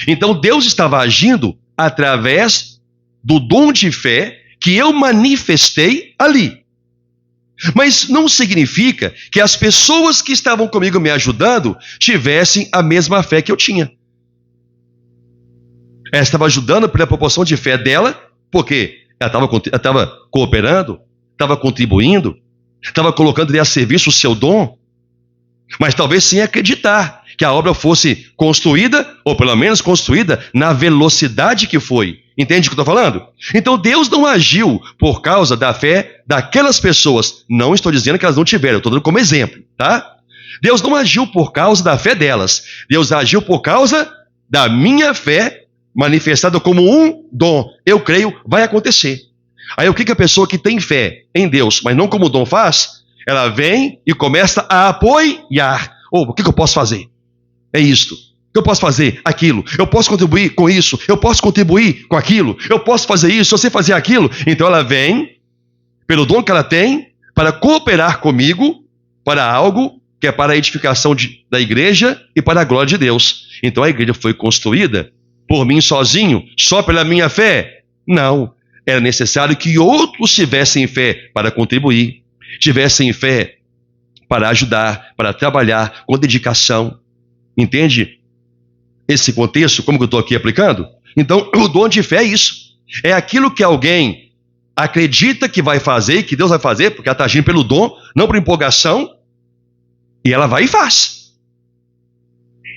Então, Deus estava agindo através do dom de fé que eu manifestei ali. Mas não significa que as pessoas que estavam comigo me ajudando tivessem a mesma fé que eu tinha. Ela estava ajudando pela proporção de fé dela, porque ela estava cooperando, estava contribuindo, estava colocando ali a serviço o seu dom, mas talvez sem acreditar que a obra fosse construída, ou pelo menos construída na velocidade que foi. Entende o que eu estou falando? Então Deus não agiu por causa da fé daquelas pessoas. Não estou dizendo que elas não tiveram, eu estou dando como exemplo, tá? Deus não agiu por causa da fé delas. Deus agiu por causa da minha fé manifestada como um dom. Eu creio, vai acontecer. Aí o que a pessoa que tem fé em Deus, mas não como dom faz? Ela vem e começa a apoiar. O que eu posso fazer? É isto. O que eu posso fazer? Aquilo. Eu posso contribuir com isso. Eu posso contribuir com aquilo. Eu posso fazer isso. Eu sei fazer aquilo. Então ela vem, pelo dom que ela tem, para cooperar comigo para algo que é para a edificação da igreja e para a glória de Deus. Então a igreja foi construída por mim sozinho, só pela minha fé? Não. Era necessário que outros tivessem fé para contribuir, tivessem fé para ajudar, para trabalhar com dedicação. Entende esse contexto, como que eu estou aqui aplicando? Então, o dom de fé é isso. É aquilo que alguém acredita que vai fazer, que Deus vai fazer, porque ela está agindo pelo dom, não por empolgação, e ela vai e faz.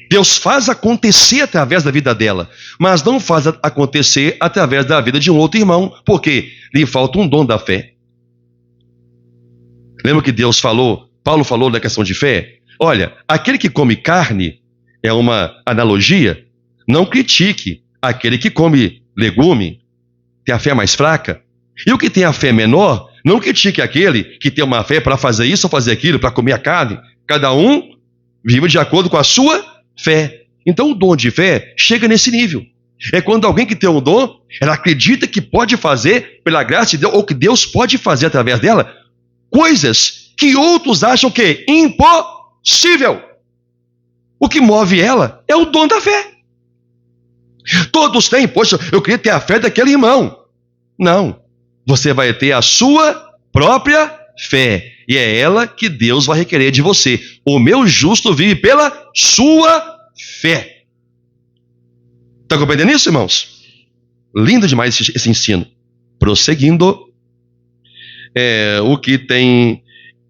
Deus faz acontecer através da vida dela, mas não faz acontecer através da vida de um outro irmão, porque lhe falta um dom da fé. Lembra que Paulo falou da questão de fé? Olha, aquele que come carne, é uma analogia, não critique aquele que come legume, tem a fé mais fraca. E o que tem a fé menor, não critique aquele que tem uma fé para fazer isso ou fazer aquilo, para comer a carne. Cada um vive de acordo com a sua fé. Então o dom de fé chega nesse nível. É quando alguém que tem um dom, ela acredita que pode fazer pela graça de Deus, ou que Deus pode fazer através dela, coisas que outros acham que é impossível. O que move ela é o dom da fé. Todos têm, poxa, eu queria ter a fé daquele irmão. Não, você vai ter a sua própria fé, e é ela que Deus vai requerer de você. O meu justo vive pela sua fé. Está compreendendo isso, irmãos? Lindo demais esse ensino. Prosseguindo, o que tem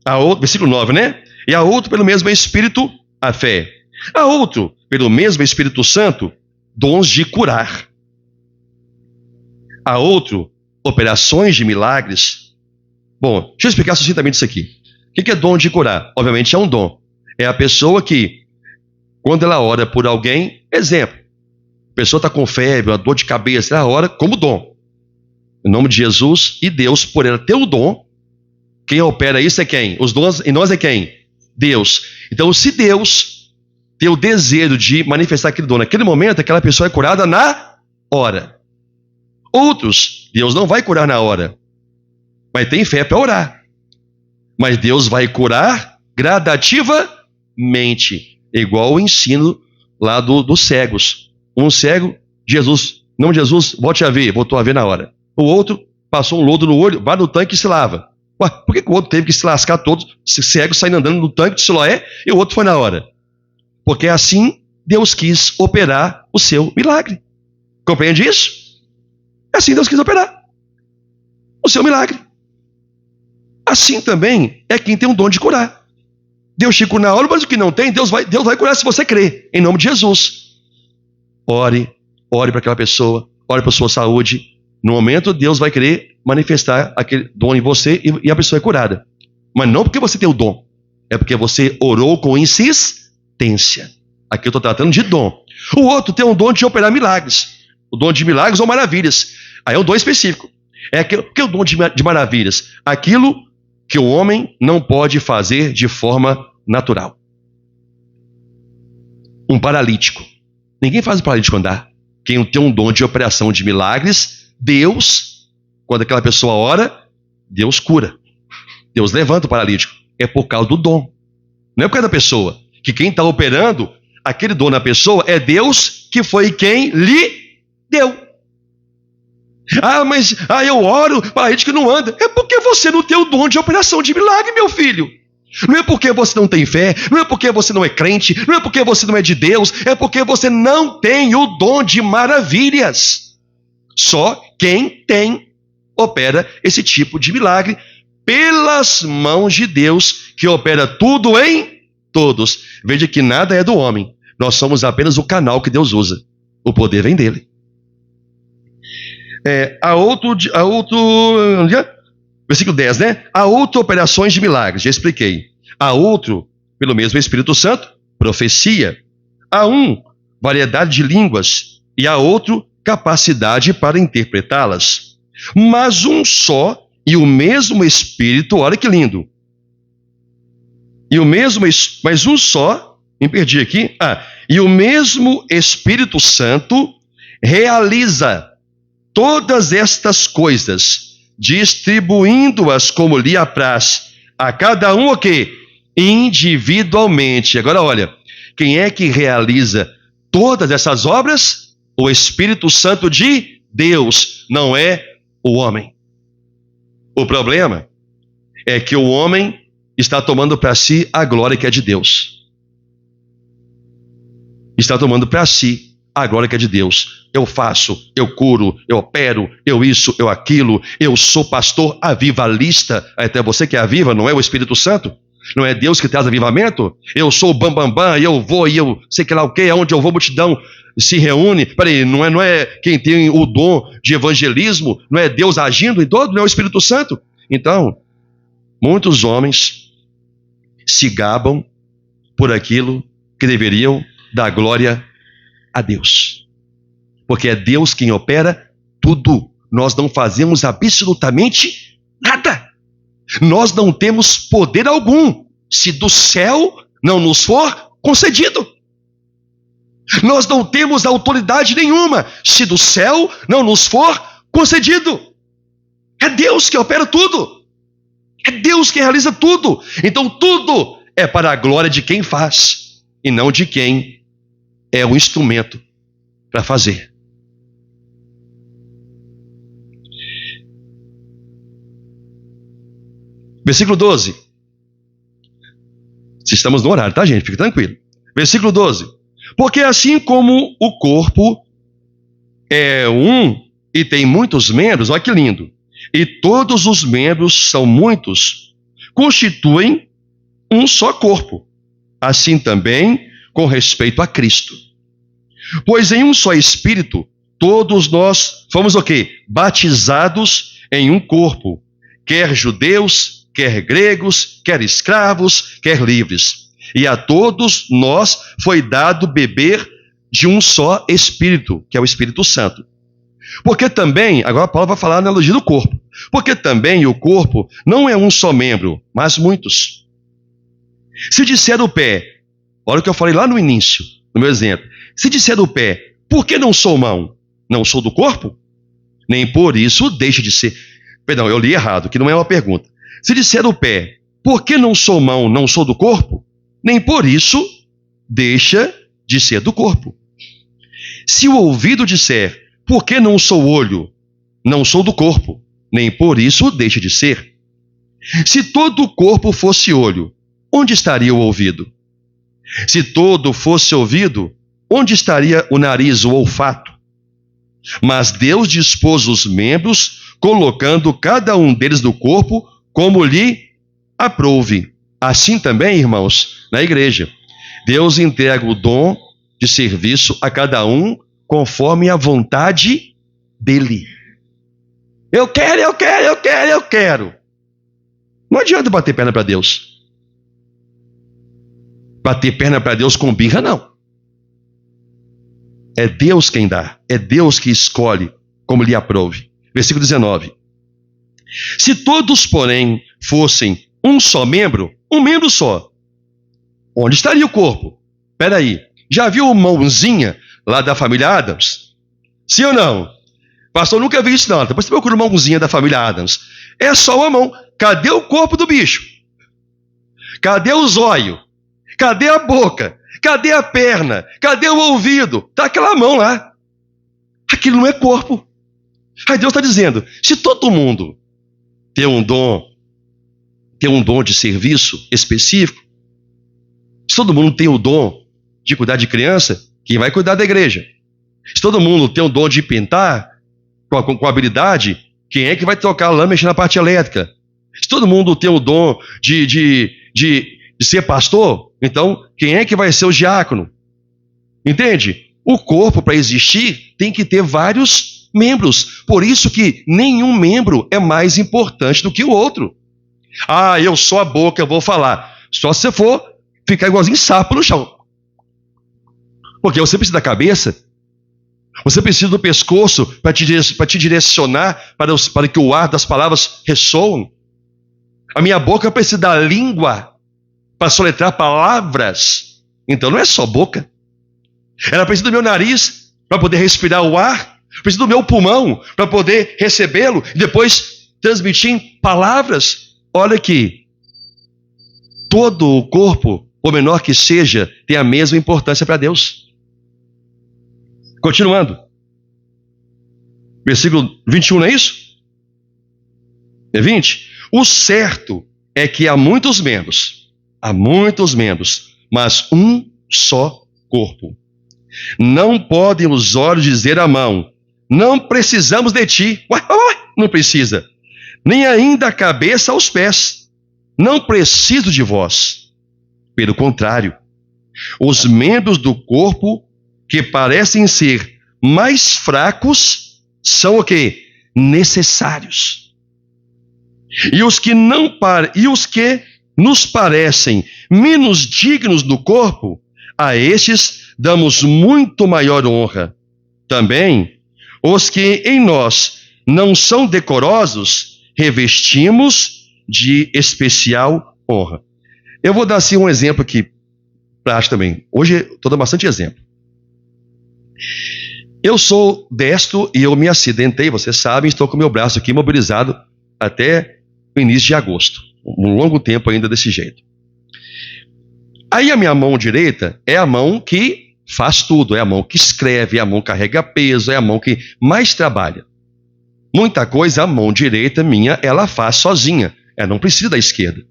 a outro, versículo 9, né? E a outro pelo mesmo Espírito, a fé. A outro pelo mesmo Espírito Santo, dons de curar. A outro, operações de milagres. Bom, deixa eu explicar sucintamente isso aqui. O que é dom de curar? Obviamente é um dom. É a pessoa que, quando ela ora por alguém, exemplo, a pessoa está com febre, uma dor de cabeça, ela ora como dom. Em nome de Jesus, e Deus, por ela ter o dom, quem opera isso é quem? Os dons em nós é quem? Deus. Então, se Deus tem o desejo de manifestar aquele dom naquele momento, aquela pessoa é curada na hora. Outros, Deus não vai curar na hora, mas tem fé para orar. Mas Deus vai curar gradativamente, igual o ensino lá dos cegos. Um cego, Jesus, em nome de Jesus, volte a ver, voltou a ver na hora. O outro passou um lodo no olho, vai no tanque e se lava. Ué, por que o outro teve que se lascar todo, cego, saindo andando no tanque de Siloé, e o outro foi na hora? Porque assim Deus quis operar o seu milagre. Compreende isso? É assim Deus quis operar o seu milagre. Assim também é quem tem um dom de curar. Deus te cura na hora, mas o que não tem, Deus vai curar se você crer, em nome de Jesus. Ore para aquela pessoa, ore para a sua saúde. No momento, Deus vai querer manifestar aquele dom em você e a pessoa é curada. Mas não porque você tem o dom, é porque você orou com insistência. Aqui eu estou tratando de dom. O outro tem um dom de operar milagres. O dom de milagres ou maravilhas. Aí é um dom específico. O que é o dom de maravilhas? Aquilo que o homem não pode fazer de forma natural. Um paralítico. Ninguém faz o paralítico andar. Quem tem um dom de operação de milagres, Deus, quando aquela pessoa ora, Deus cura. Deus levanta o paralítico. É por causa do dom. Não é por causa da pessoa. Que quem está operando aquele dom na pessoa é Deus que foi quem lhe deu. Mas eu oro, o paralítico não anda. É porque você não tem o dom de operação de milagre, meu filho. Não é porque você não tem fé, não é porque você não é crente, não é porque você não é de Deus, é porque você não tem o dom de maravilhas. Só quem tem opera esse tipo de milagre pelas mãos de Deus, que opera tudo em todos. Veja que nada é do homem, nós somos apenas o canal que Deus usa. O poder vem dele. Versículo 10, né? Há outro operações de milagres, já expliquei. Há outro, pelo mesmo Espírito Santo, profecia. Há um, variedade de línguas. E há outro, capacidade para interpretá-las. Mas um só e o mesmo Espírito, olha que lindo. Mas um só, me perdi aqui. E o mesmo Espírito Santo realiza todas estas coisas, distribuindo-as como lhe apraz, a cada um o quê? Individualmente. Agora olha, quem é que realiza todas essas obras? O Espírito Santo de Deus, não é o homem. O problema é que o homem está tomando para si a glória que é de Deus. Está tomando para si a glória que é de Deus. Eu faço, eu curo, eu opero, eu isso, eu aquilo, eu sou pastor avivalista. Até você que é aviva, não é o Espírito Santo? Não é Deus que traz avivamento? Eu sou o bambambam, eu vou e eu sei que lá o que, aonde eu vou, multidão se reúne. Peraí, não é quem tem o dom de evangelismo, não é Deus agindo em todo, não é o Espírito Santo? Então, muitos homens se gabam por aquilo que deveriam dar glória a Deus. Porque é Deus quem opera tudo. Nós não fazemos absolutamente nada. Nós não temos poder algum se do céu não nos for concedido. Nós não temos autoridade nenhuma se do céu não nos for concedido. É Deus que opera tudo. É Deus que realiza tudo. Então tudo é para a glória de quem faz e não de quem é o instrumento para fazer. Versículo 12. Se estamos no horário, tá, gente? Fique tranquilo. Versículo 12. Porque assim como o corpo é um e tem muitos membros, olha que lindo, e todos os membros são muitos, constituem um só corpo. Assim também com respeito a Cristo. Pois em um só Espírito, todos nós fomos o quê? Batizados em um corpo, quer judeus, quer gregos, quer escravos, quer livres. E a todos nós foi dado beber de um só Espírito, que é o Espírito Santo. Porque também, agora Paulo vai falar na analogia do corpo, porque também o corpo não é um só membro, mas muitos. Se disser o pé, olha o que eu falei lá no início, no meu exemplo, se disser o pé, por que não sou mão? Não sou do corpo? Nem por isso deixa de ser. Perdão, eu li errado, que não é uma pergunta. Se disser o pé, por que não sou mão, não sou do corpo? Nem por isso deixa de ser do corpo. Se o ouvido disser, por que não sou olho, não sou do corpo? Nem por isso deixa de ser. Se todo o corpo fosse olho, onde estaria o ouvido? Se todo fosse ouvido, onde estaria o nariz, o olfato? Mas Deus dispôs os membros, colocando cada um deles no corpo como lhe aprouve. Assim também, irmãos, na igreja, Deus entrega o dom de serviço a cada um conforme a vontade dele. Eu quero. Não adianta bater perna para Deus. Bater perna para Deus com birra, não. É Deus quem dá, é Deus que escolhe como lhe aprouve. Versículo 19. Se todos, porém, fossem um só membro, um membro só, onde estaria o corpo? Espera aí, já viu o mãozinha lá da família Adams? Sim ou não? Pastor, nunca vi isso não. Depois você procura uma mãozinha da família Adams. É só uma mão. Cadê o corpo do bicho? Cadê o zóio? Cadê a boca? Cadê a perna? Cadê o ouvido? Tá aquela mão lá. Aquilo não é corpo. Aí Deus está dizendo, se todo mundo tem um dom de serviço específico, se todo mundo tem o dom de cuidar de criança, quem vai cuidar da igreja? Se todo mundo tem o dom de pintar com habilidade, quem é que vai tocar a lâmpada mexendo na parte elétrica? Se todo mundo tem o dom de ser pastor, então quem é que vai ser o diácono? Entende? O corpo, para existir, tem que ter vários membros. Por isso que nenhum membro é mais importante do que o outro. Ah, eu sou a boca, eu vou falar. Só se você for ficar igualzinho sapo no chão. Porque você precisa da cabeça, você precisa do pescoço para te direcionar para que o ar das palavras ressoam. A minha boca precisa da língua para soletrar palavras. Então não é só boca. Ela precisa do meu nariz para poder respirar o ar, precisa do meu pulmão para poder recebê-lo e depois transmitir em palavras. Olha aqui, todo o corpo, por menor que seja, tem a mesma importância para Deus. Continuando. Versículo 21, não é isso? É 20? O certo é que há muitos membros, mas um só corpo. Não podem os olhos dizer à mão, não precisamos de ti. Não precisa. Nem ainda a cabeça aos pés. Não preciso de vós. Pelo contrário, os membros do corpo que parecem ser mais fracos são o quê? Necessários. E os que nos parecem menos dignos do corpo, a estes damos muito maior honra. Também, os que em nós não são decorosos, revestimos de especial honra. Eu vou dar assim um exemplo aqui, prático também. Hoje estou dando bastante exemplo. Eu sou destro e eu me acidentei, vocês sabem, estou com meu braço aqui imobilizado até o início de agosto. Um longo tempo ainda desse jeito. Aí a minha mão direita é a mão que faz tudo, é a mão que escreve, é a mão que carrega peso, é a mão que mais trabalha. Muita coisa a mão direita minha, ela faz sozinha. Ela não precisa da esquerda.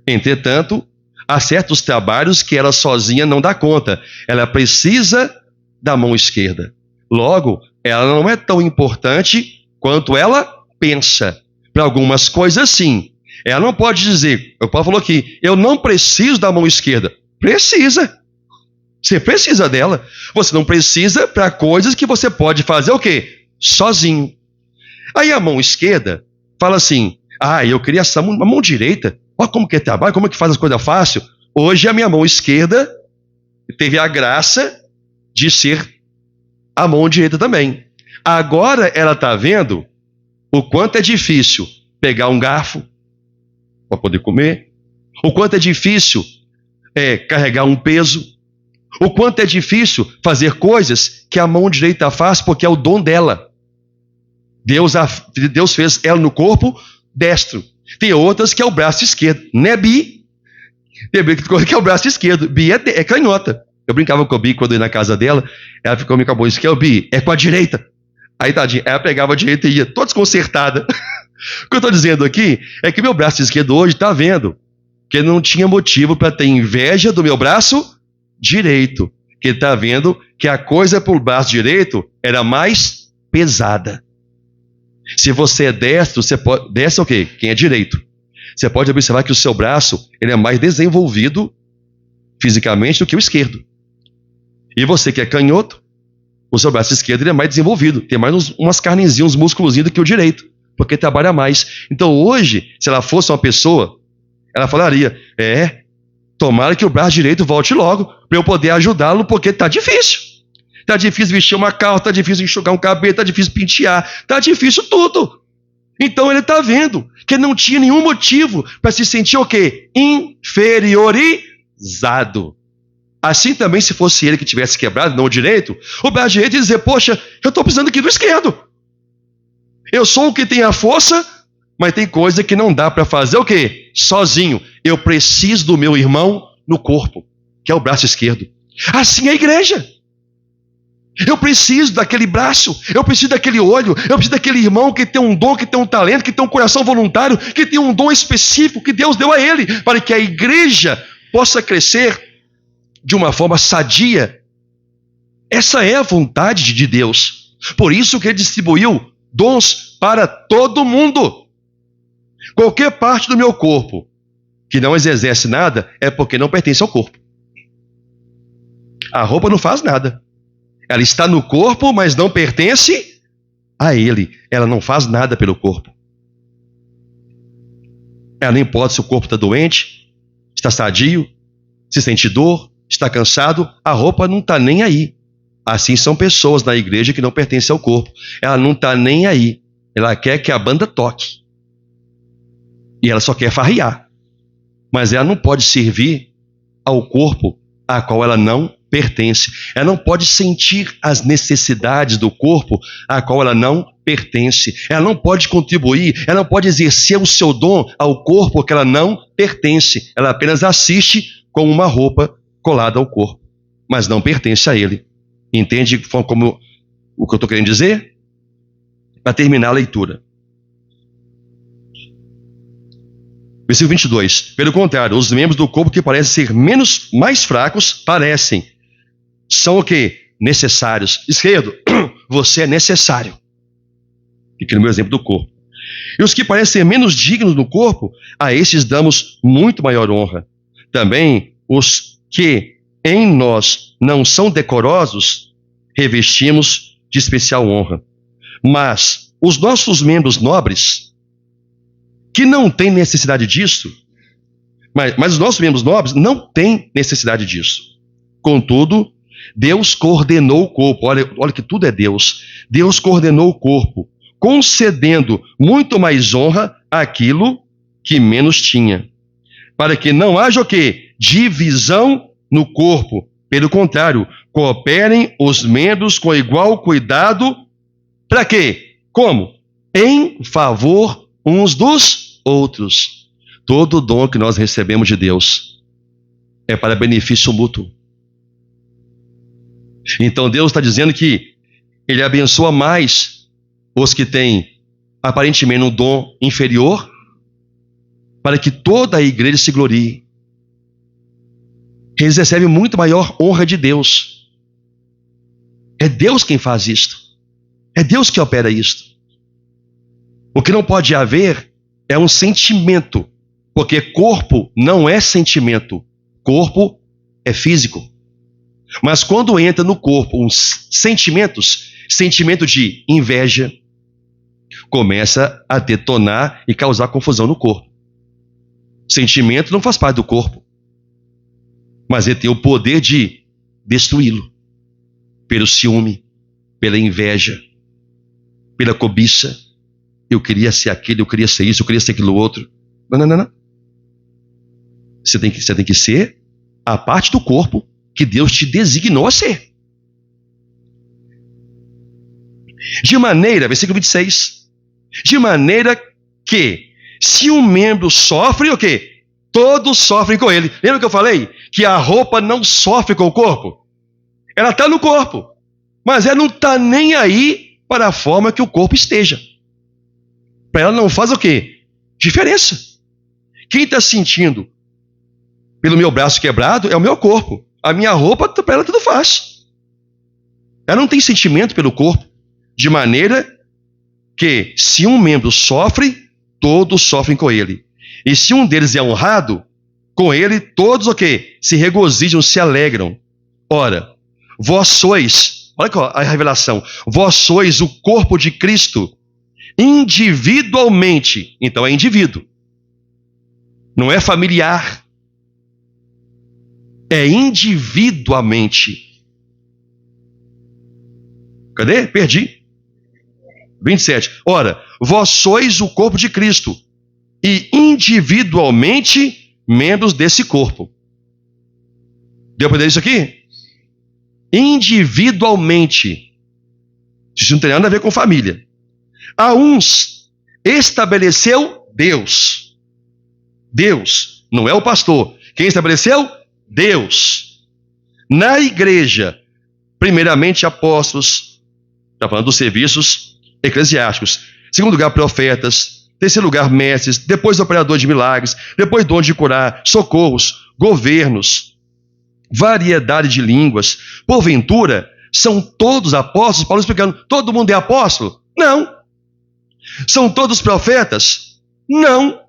Entretanto, há certos trabalhos que ela sozinha não dá conta. Ela precisa da mão esquerda. Logo, ela não é tão importante quanto ela pensa. Para algumas coisas, sim. Ela não pode dizer, o Paulo falou aqui, eu não preciso da mão esquerda. Precisa. Você precisa dela. Você não precisa para coisas que você pode fazer o quê? Sozinho. Aí a mão esquerda fala assim, eu queria essa mão direita. Olha como que trabalha, como que faz as coisas fácil. Hoje a minha mão esquerda teve a graça de ser a mão direita também. Agora ela está vendo o quanto é difícil pegar um garfo para poder comer, o quanto é difícil carregar um peso, o quanto é difícil fazer coisas que a mão direita faz porque é o dom dela. Deus fez ela no corpo destro. Tem outras que é o braço esquerdo. Não é Bi? Tem que é o braço esquerdo. Bi é canhota. Eu brincava com a Bi quando eu ia na casa dela. Ela ficou me acabou. Isso que é o Bi? É com a direita. Aí, tadinha, ela pegava a direita e ia toda desconcertada. O que eu estou dizendo aqui é que meu braço esquerdo hoje está vendo que ele não tinha motivo para ter inveja do meu braço direito. Que ele está vendo que a coisa para o braço direito era mais pesada. Se você é destro, você pode... Destro é o quê? Quem é direito. Você pode observar que o seu braço ele é mais desenvolvido fisicamente do que o esquerdo. E você que é canhoto, o seu braço esquerdo ele é mais desenvolvido. Tem mais umas carnezinhas, uns músculos do que o direito. Porque trabalha mais. Então hoje, se ela fosse uma pessoa, ela falaria, tomara que o braço direito volte logo, para eu poder ajudá-lo, porque está difícil. Está difícil vestir uma calça, está difícil enxugar um cabelo, está difícil pentear, está difícil tudo. Então ele está vendo que não tinha nenhum motivo para se sentir o quê? Inferiorizado. Assim também, se fosse ele que tivesse quebrado, não o direito, o braço direito ia dizer, poxa, eu estou precisando aqui do esquerdo. Eu sou o que tem a força, mas tem coisa que não dá para fazer o quê? Sozinho. Eu preciso do meu irmão no corpo, que é o braço esquerdo. Assim é a igreja. Eu preciso daquele braço, eu preciso daquele olho, eu preciso daquele irmão que tem um dom, que tem um talento, que tem um coração voluntário, que tem um dom específico que Deus deu a ele, para que a igreja possa crescer de uma forma sadia. Essa é a vontade de Deus. Por isso que ele distribuiu dons para todo mundo. Qualquer parte do meu corpo que não exerce nada é porque não pertence ao corpo. A roupa não faz nada. Ela está no corpo, mas não pertence a ele. Ela não faz nada pelo corpo. Ela não importa se o corpo está doente, está sadio, se sente dor, está cansado, a roupa não está nem aí. Assim são pessoas na igreja que não pertencem ao corpo. Ela não está nem aí. Ela quer que a banda toque. E ela só quer farrear. Mas ela não pode servir ao corpo a qual ela não pertence. Ela não pode sentir as necessidades do corpo a qual ela não pertence. Ela não pode contribuir, ela não pode exercer o seu dom ao corpo que ela não pertence. Ela apenas assiste com uma roupa colada ao corpo, mas não pertence a ele. Entende como o que eu estou querendo dizer? Para terminar a leitura. Versículo 22. Pelo contrário, os membros do corpo que parecem ser mais fracos, são o quê? Necessários. Esquerdo, você é necessário. Aqui no meu exemplo do corpo. E os que parecem ser menos dignos no corpo, a esses damos muito maior honra. Também os que em nós não são decorosos, revestimos de especial honra. Mas os nossos membros nobres, que não têm necessidade disso, mas os nossos membros nobres não têm necessidade disso. Contudo, Deus coordenou o corpo. Olha que tudo é Deus. Deus coordenou o corpo, concedendo muito mais honra àquilo que menos tinha. Para que não haja o quê? Divisão no corpo. Pelo contrário, cooperem os membros com igual cuidado. Para quê? Como? Em favor uns dos outros. Todo dom que nós recebemos de Deus é para benefício mútuo. Então Deus está dizendo que Ele abençoa mais os que têm aparentemente um dom inferior para que toda a igreja se glorie. Eles recebem muito maior honra de Deus. É Deus quem faz isto. É Deus que opera isto. O que não pode haver é um sentimento, porque corpo não é sentimento. Corpo é físico. Mas quando entra no corpo uns sentimentos, sentimento de inveja, começa a detonar e causar confusão no corpo. Sentimento não faz parte do corpo, mas ele tem o poder de destruí-lo. Pelo ciúme, pela inveja, pela cobiça. Eu queria ser aquele, eu queria ser isso, eu queria ser aquilo outro. Não. Você tem que ser a parte do corpo que Deus te designou a ser. De maneira, versículo 26, de maneira que, se um membro sofre, o quê? Todos sofrem com ele. Lembra que eu falei? Que a roupa não sofre com o corpo. Ela está no corpo, mas ela não está nem aí para a forma que o corpo esteja. Para ela não faz o quê? Diferença. Quem está sentindo pelo meu braço quebrado é o meu corpo. A minha roupa, para ela tudo faz. Ela não tem sentimento pelo corpo. De maneira que, se um membro sofre, todos sofrem com ele. E se um deles é honrado, com ele todos o quê? Se regozijam, se alegram. Ora, vós sois, olha a revelação, vós sois o corpo de Cristo, individualmente. Então é indivíduo. Não é familiar. É individualmente. Cadê? Perdi. 27. Ora, vós sois o corpo de Cristo e individualmente membros desse corpo. Deu para entender isso aqui? Individualmente. Isso não tem nada a ver com família. A uns estabeleceu Deus. Deus, não é o pastor. Quem estabeleceu? Deus. Na igreja, primeiramente apóstolos, está falando dos serviços eclesiásticos. Segundo lugar, profetas. Terceiro lugar, mestres. Depois, operador de milagres. Depois, dom de curar, socorros, governos, variedade de línguas. Porventura, são todos apóstolos? Paulo explicando, todo mundo é apóstolo? Não. São todos profetas? Não.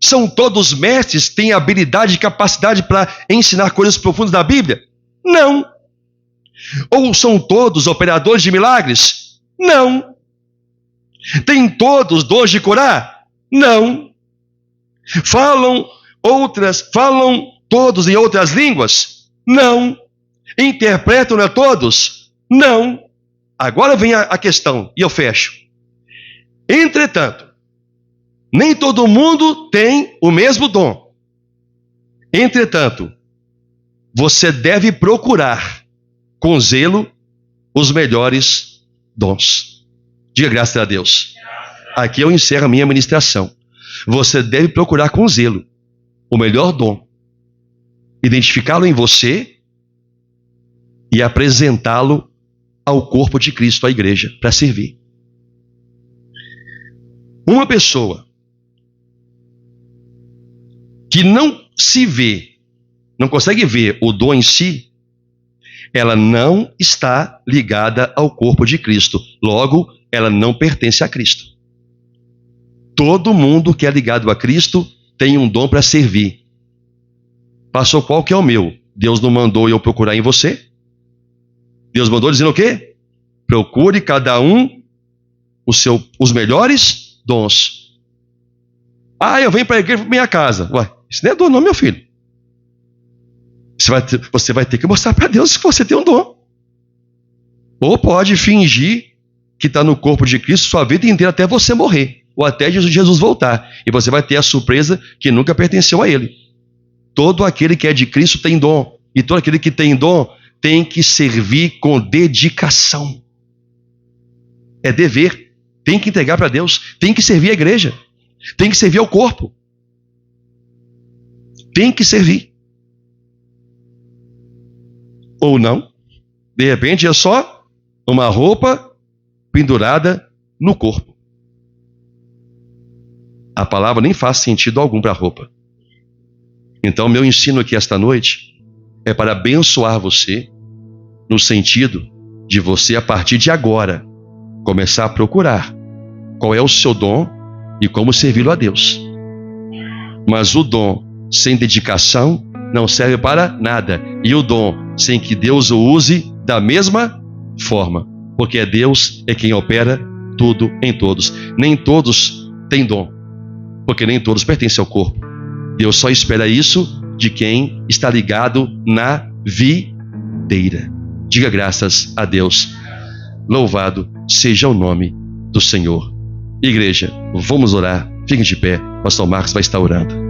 São todos mestres, têm habilidade e capacidade para ensinar coisas profundas da Bíblia? Não. Ou são todos operadores de milagres? Não. Têm todos dons de curar? Não. Falam todos em outras línguas? Não. Interpretam a todos? Não. Agora vem a questão, e eu fecho. Entretanto, nem todo mundo tem o mesmo dom. Entretanto, você deve procurar com zelo os melhores dons. Diga graças a Deus. Aqui eu encerro a minha ministração. Você deve procurar com zelo o melhor dom, identificá-lo em você e apresentá-lo ao corpo de Cristo, à igreja, para servir. Uma pessoa que não se vê, não consegue ver o dom em si, ela não está ligada ao corpo de Cristo. Logo, ela não pertence a Cristo. Todo mundo que é ligado a Cristo tem um dom para servir. Pastor, qual que é o meu? Deus não mandou eu procurar em você? Deus mandou dizendo o quê? Procure cada um os melhores dons. Ah, eu venho para a igreja, para minha casa. Ué, isso não é dom não, meu filho. Você vai ter que mostrar para Deus que você tem um dom. Ou pode fingir que está no corpo de Cristo sua vida inteira até você morrer. Ou até Jesus voltar. E você vai ter a surpresa que nunca pertenceu a Ele. Todo aquele que é de Cristo tem dom. E todo aquele que tem dom tem que servir com dedicação. É dever. Tem que entregar para Deus. Tem que servir a igreja. Tem que servir ao corpo. Tem que servir. Ou não. De repente é só uma roupa pendurada no corpo. a palavra nem faz sentido algum para a roupa. Então, meu ensino aqui esta noite é para abençoar você, no sentido de você, a partir de agora, começar a procurar qual é o seu dom e como servi-lo a Deus. Mas o dom sem dedicação não serve para nada. E o dom sem que Deus o use da mesma forma. Porque é Deus quem opera tudo em todos. Nem todos têm dom, porque nem todos pertencem ao corpo. Deus só espera isso de quem está ligado na videira. Diga graças a Deus. Louvado seja o nome do Senhor. Igreja, vamos orar. Fiquem de pé. Pastor Marcos vai estar orando.